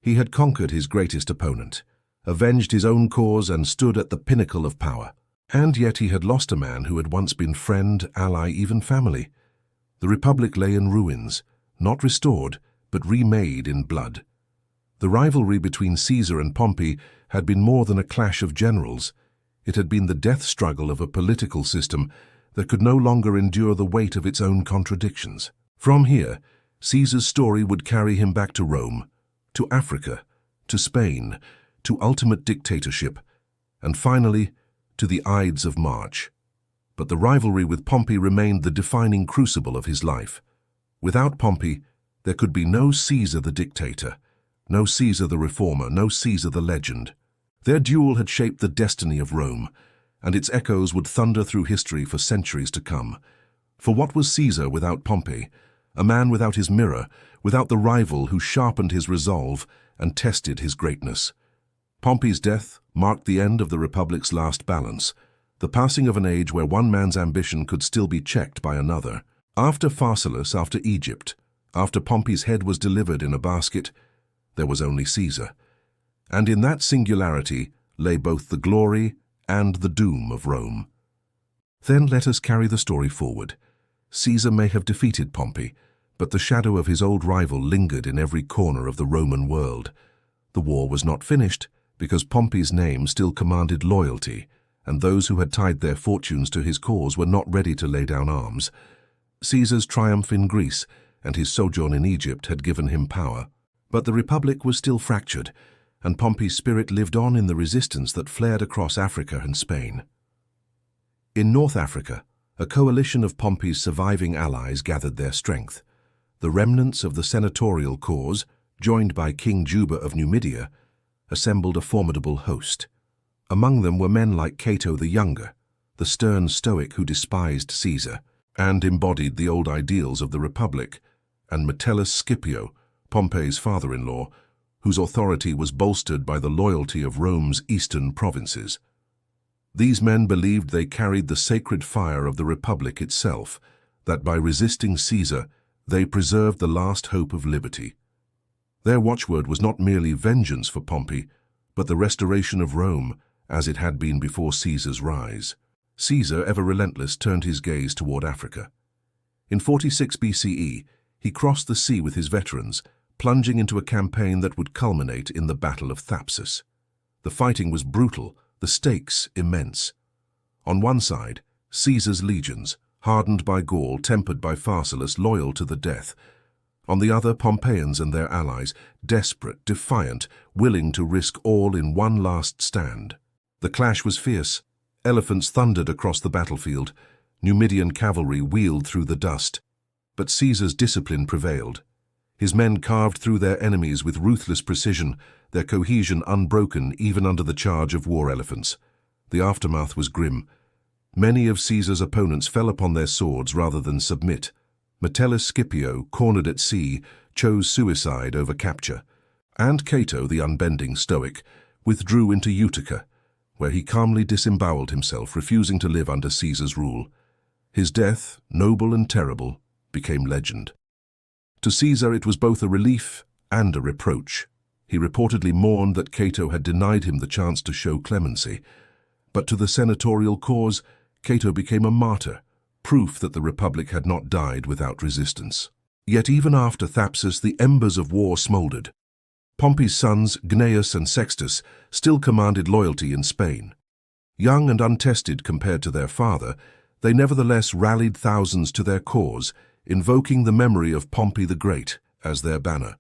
S1: He had conquered his greatest opponent, avenged his own cause, and stood at the pinnacle of power. And yet he had lost a man who had once been friend, ally, even family. The Republic lay in ruins, not restored, but remade in blood. The rivalry between Caesar and Pompey had been more than a clash of generals. It had been the death struggle of a political system that could no longer endure the weight of its own contradictions. From here, Caesar's story would carry him back to Rome, to Africa, to Spain, to ultimate dictatorship, and finally, to the Ides of March. But the rivalry with Pompey remained the defining crucible of his life. Without Pompey, there could be no Caesar the dictator, no Caesar the reformer, no Caesar the legend. Their duel had shaped the destiny of Rome, and its echoes would thunder through history for centuries to come. For what was Caesar without Pompey? A man without his mirror, without the rival who sharpened his resolve and tested his greatness. Pompey's death marked the end of the Republic's last balance, the passing of an age where one man's ambition could still be checked by another. After Pharsalus, after Egypt, after Pompey's head was delivered in a basket, there was only Caesar. And in that singularity lay both the glory and the doom of Rome. Then let us carry the story forward. Caesar may have defeated Pompey, but the shadow of his old rival lingered in every corner of the Roman world. The war was not finished, because Pompey's name still commanded loyalty, and those who had tied their fortunes to his cause were not ready to lay down arms. Caesar's triumph in Greece and his sojourn in Egypt had given him power, but the Republic was still fractured, and Pompey's spirit lived on in the resistance that flared across Africa and Spain. In North Africa, a coalition of Pompey's surviving allies gathered their strength. The remnants of the senatorial cause, joined by King Juba of Numidia, assembled a formidable host. Among them were men like Cato the Younger, the stern Stoic who despised Caesar and embodied the old ideals of the Republic, and Metellus Scipio, Pompey's father-in-law, whose authority was bolstered by the loyalty of Rome's eastern provinces. These men believed they carried the sacred fire of the Republic itself, that by resisting Caesar, they preserved the last hope of liberty. Their watchword was not merely vengeance for Pompey, but the restoration of Rome, as it had been before Caesar's rise. Caesar, ever relentless, turned his gaze toward Africa. In 46 BCE, he crossed the sea with his veterans, plunging into a campaign that would culminate in the Battle of Thapsus. The fighting was brutal, the stakes immense. On one side, Caesar's legions, hardened by Gaul, tempered by Pharsalus, loyal to the death. On the other, Pompeians and their allies, desperate, defiant, willing to risk all in one last stand. The clash was fierce. Elephants thundered across the battlefield. Numidian cavalry wheeled through the dust. But Caesar's discipline prevailed. His men carved through their enemies with ruthless precision, their cohesion unbroken even under the charge of war elephants. The aftermath was grim. Many of Caesar's opponents fell upon their swords rather than submit. Metellus Scipio, cornered at sea, chose suicide over capture. And Cato, the unbending Stoic, withdrew into Utica, where he calmly disemboweled himself, refusing to live under Caesar's rule. His death, noble and terrible, became legend. To Caesar it was both a relief and a reproach. He reportedly mourned that Cato had denied him the chance to show clemency, but to the senatorial cause, Cato became a martyr, proof that the Republic had not died without resistance. Yet even after Thapsus, the embers of war smoldered. Pompey's sons, Gnaeus and Sextus, still commanded loyalty in Spain. Young and untested compared to their father, they nevertheless rallied thousands to their cause, invoking the memory of Pompey the Great as their banner.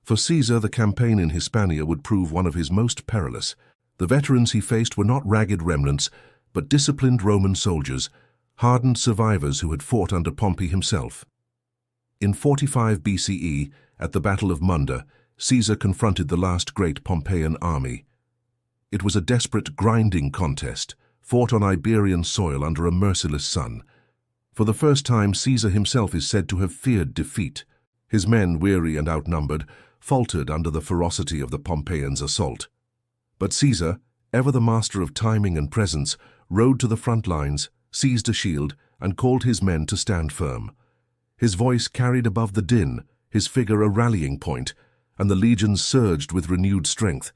S1: For Caesar, the campaign in Hispania would prove one of his most perilous. The veterans he faced were not ragged remnants, but disciplined Roman soldiers, hardened survivors who had fought under Pompey himself. In 45 BCE, at the Battle of Munda, Caesar confronted the last great Pompeian army. It was a desperate, grinding contest, fought on Iberian soil under a merciless sun. For the first time, Caesar himself is said to have feared defeat. His men, weary and outnumbered, faltered under the ferocity of the Pompeians' assault. But Caesar, ever the master of timing and presence, rode to the front lines, seized a shield, and called his men to stand firm. His voice carried above the din, his figure a rallying point, and the legions surged with renewed strength.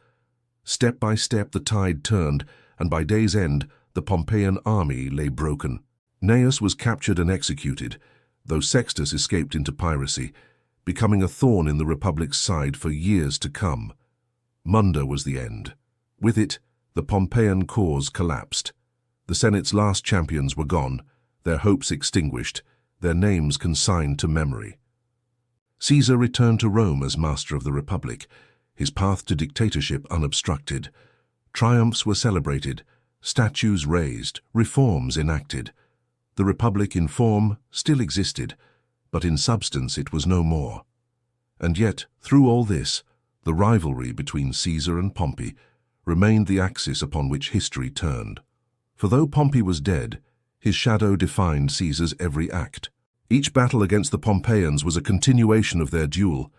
S1: Step by step the tide turned, and by day's end the Pompeian army lay broken. Gnaeus was captured and executed, though Sextus escaped into piracy, becoming a thorn in the Republic's side for years to come. Munda was the end. With it, the Pompeian cause collapsed. The Senate's last champions were gone, their hopes extinguished, their names consigned to memory. Caesar returned to Rome as master of the Republic, his path to dictatorship unobstructed. Triumphs were celebrated, statues raised, reforms enacted. The Republic in form still existed, but in substance it was no more. And yet, through all this, the rivalry between Caesar and Pompey remained the axis upon which history turned. For though Pompey was dead, his shadow defined Caesar's every act. Each battle against the Pompeians was a continuation of their duel,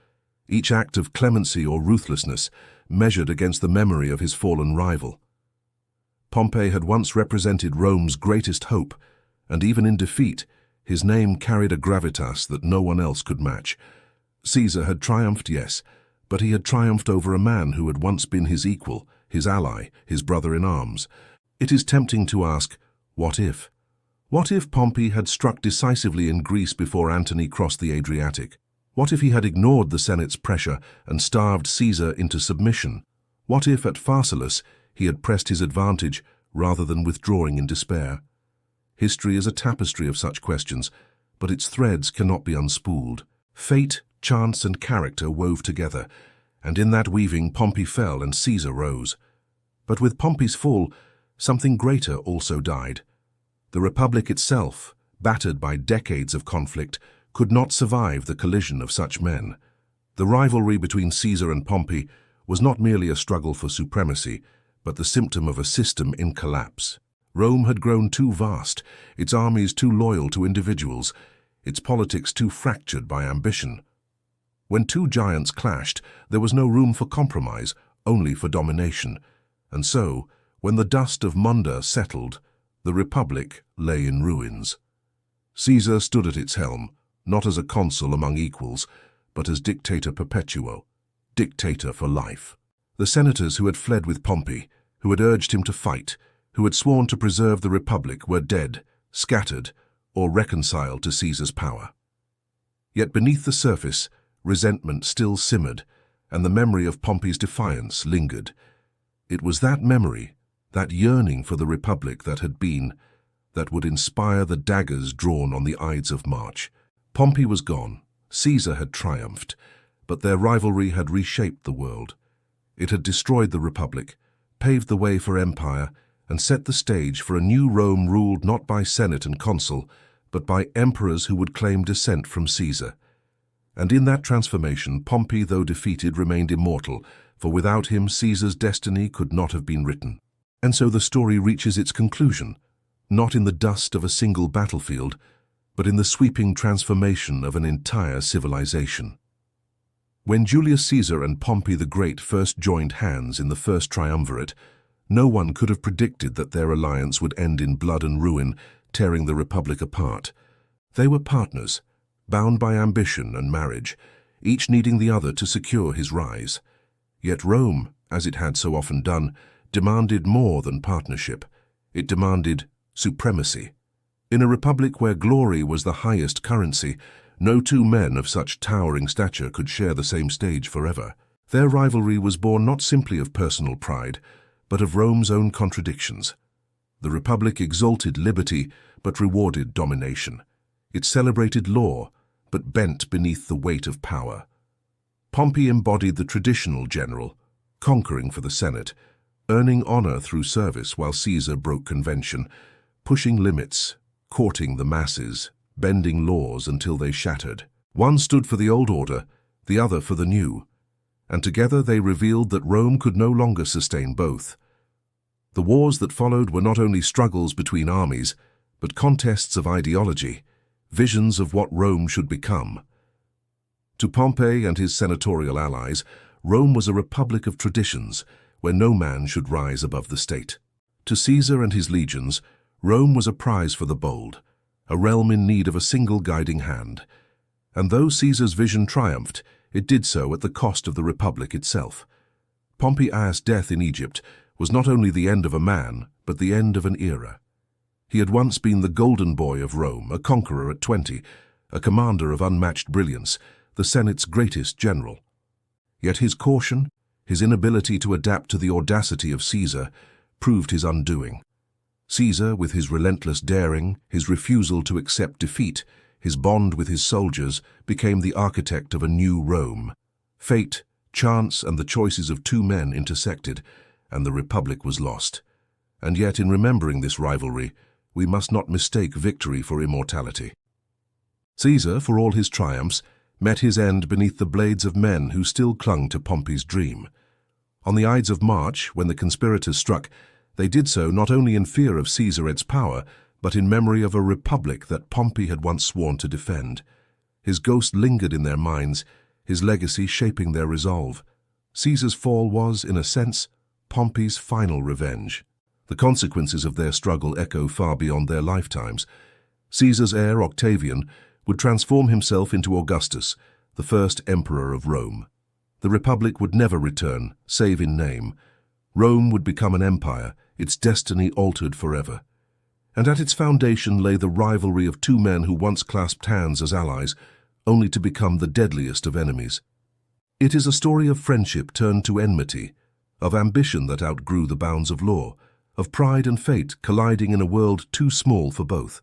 S1: each act of clemency or ruthlessness measured against the memory of his fallen rival. Pompey had once represented Rome's greatest hope, and even in defeat, his name carried a gravitas that no one else could match. Caesar had triumphed, yes, but he had triumphed over a man who had once been his equal, his ally, his brother in arms. It is tempting to ask, what if? What if Pompey had struck decisively in Greece before Antony crossed the Adriatic? What if he had ignored the Senate's pressure and starved Caesar into submission? What if at Pharsalus he had pressed his advantage rather than withdrawing in despair? History is a tapestry of such questions, but its threads cannot be unspooled. Fate, chance, and character wove together, and in that weaving Pompey fell and Caesar rose. But with Pompey's fall, something greater also died. The Republic itself, battered by decades of conflict, could not survive the collision of such men. The rivalry between Caesar and Pompey was not merely a struggle for supremacy, but the symptom of a system in collapse. Rome had grown too vast, its armies too loyal to individuals, its politics too fractured by ambition. When two giants clashed, there was no room for compromise, only for domination. And so, when the dust of Munda settled, the Republic lay in ruins. Caesar stood at its helm, not as a consul among equals, but as dictator perpetuo, dictator for life. The senators who had fled with Pompey, who had urged him to fight, who had sworn to preserve the Republic, were dead, scattered, or reconciled to Caesar's power. Yet beneath the surface, resentment still simmered, and the memory of Pompey's defiance lingered. It was that memory, that yearning for the Republic that had been, that would inspire the daggers drawn on the Ides of March. Pompey was gone, Caesar had triumphed, but their rivalry had reshaped the world. It had destroyed the Republic, paved the way for empire, and set the stage for a new Rome ruled not by Senate and consul, but by emperors who would claim descent from Caesar. And in that transformation, Pompey, though defeated, remained immortal, for without him Caesar's destiny could not have been written. And so the story reaches its conclusion, not in the dust of a single battlefield, but in the sweeping transformation of an entire civilization. When Julius Caesar and Pompey the Great first joined hands in the first triumvirate, no one could have predicted that their alliance would end in blood and ruin, tearing the Republic apart. They were partners, bound by ambition and marriage, each needing the other to secure his rise. Yet Rome, as it had so often done, demanded more than partnership. It demanded supremacy. In a republic where glory was the highest currency, no two men of such towering stature could share the same stage forever. Their rivalry was born not simply of personal pride, but of Rome's own contradictions. The Republic exalted liberty, but rewarded domination. It celebrated law, but bent beneath the weight of power. Pompey embodied the traditional general, conquering for the Senate, earning honor through service while Caesar broke convention, pushing limits, courting the masses, bending laws until they shattered. One stood for the old order, the other for the new, and together they revealed that Rome could no longer sustain both. The wars that followed were not only struggles between armies, but contests of ideology, visions of what Rome should become. To Pompey and his senatorial allies, Rome was a republic of traditions, where no man should rise above the state. To Caesar and his legions, Rome was a prize for the bold, a realm in need of a single guiding hand. And though Caesar's vision triumphed, it did so at the cost of the republic itself. Pompey's death in Egypt was not only the end of a man, but the end of an era. He had once been the golden boy of Rome, a conqueror at 20, a commander of unmatched brilliance, the Senate's greatest general. Yet his caution, his inability to adapt to the audacity of Caesar, proved his undoing. Caesar, with his relentless daring, his refusal to accept defeat, his bond with his soldiers, became the architect of a new Rome. Fate, chance, and the choices of two men intersected, and the Republic was lost. And yet, in remembering this rivalry, we must not mistake victory for immortality. Caesar, for all his triumphs, met his end beneath the blades of men who still clung to Pompey's dream. On the Ides of March, when the conspirators struck, they did so not only in fear of Caesar's power, but in memory of a republic that Pompey had once sworn to defend. His ghost lingered in their minds, his legacy shaping their resolve. Caesar's fall was, in a sense, Pompey's final revenge. The consequences of their struggle echo far beyond their lifetimes. Caesar's heir, Octavian, would transform himself into Augustus, the first emperor of Rome. The Republic would never return, save in name. Rome would become an empire, its destiny altered forever. And at its foundation lay the rivalry of two men who once clasped hands as allies, only to become the deadliest of enemies. It is a story of friendship turned to enmity, of ambition that outgrew the bounds of law, of pride and fate colliding in a world too small for both.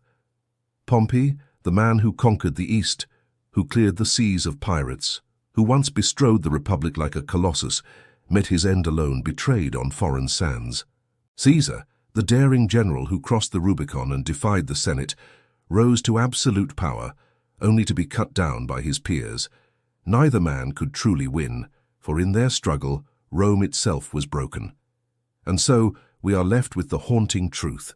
S1: Pompey, the man who conquered the East, who cleared the seas of pirates, who once bestrode the Republic like a colossus, met his end alone, betrayed on foreign sands. Caesar, the daring general who crossed the Rubicon and defied the Senate, rose to absolute power, only to be cut down by his peers. Neither man could truly win, for in their struggle, Rome itself was broken. And so, we are left with the haunting truth.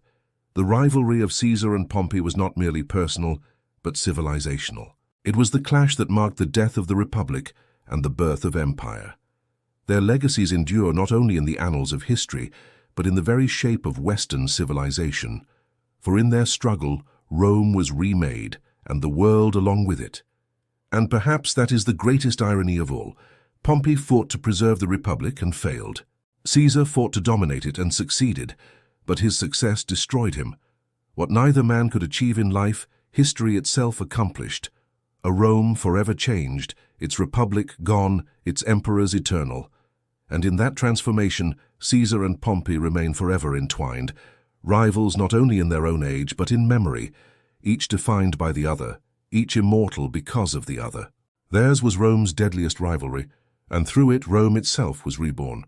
S1: The rivalry of Caesar and Pompey was not merely personal, but civilizational. It was the clash that marked the death of the Republic and the birth of empire. Their legacies endure not only in the annals of history, but in the very shape of Western civilization. For in their struggle, Rome was remade, and the world along with it. And perhaps that is the greatest irony of all. Pompey fought to preserve the Republic and failed. Caesar fought to dominate it and succeeded, but his success destroyed him. What neither man could achieve in life, history itself accomplished. A Rome forever changed, its republic gone, its emperors eternal. And in that transformation, Caesar and Pompey remain forever entwined, rivals not only in their own age but in memory, each defined by the other, each immortal because of the other. Theirs was Rome's deadliest rivalry, and through it Rome itself was reborn.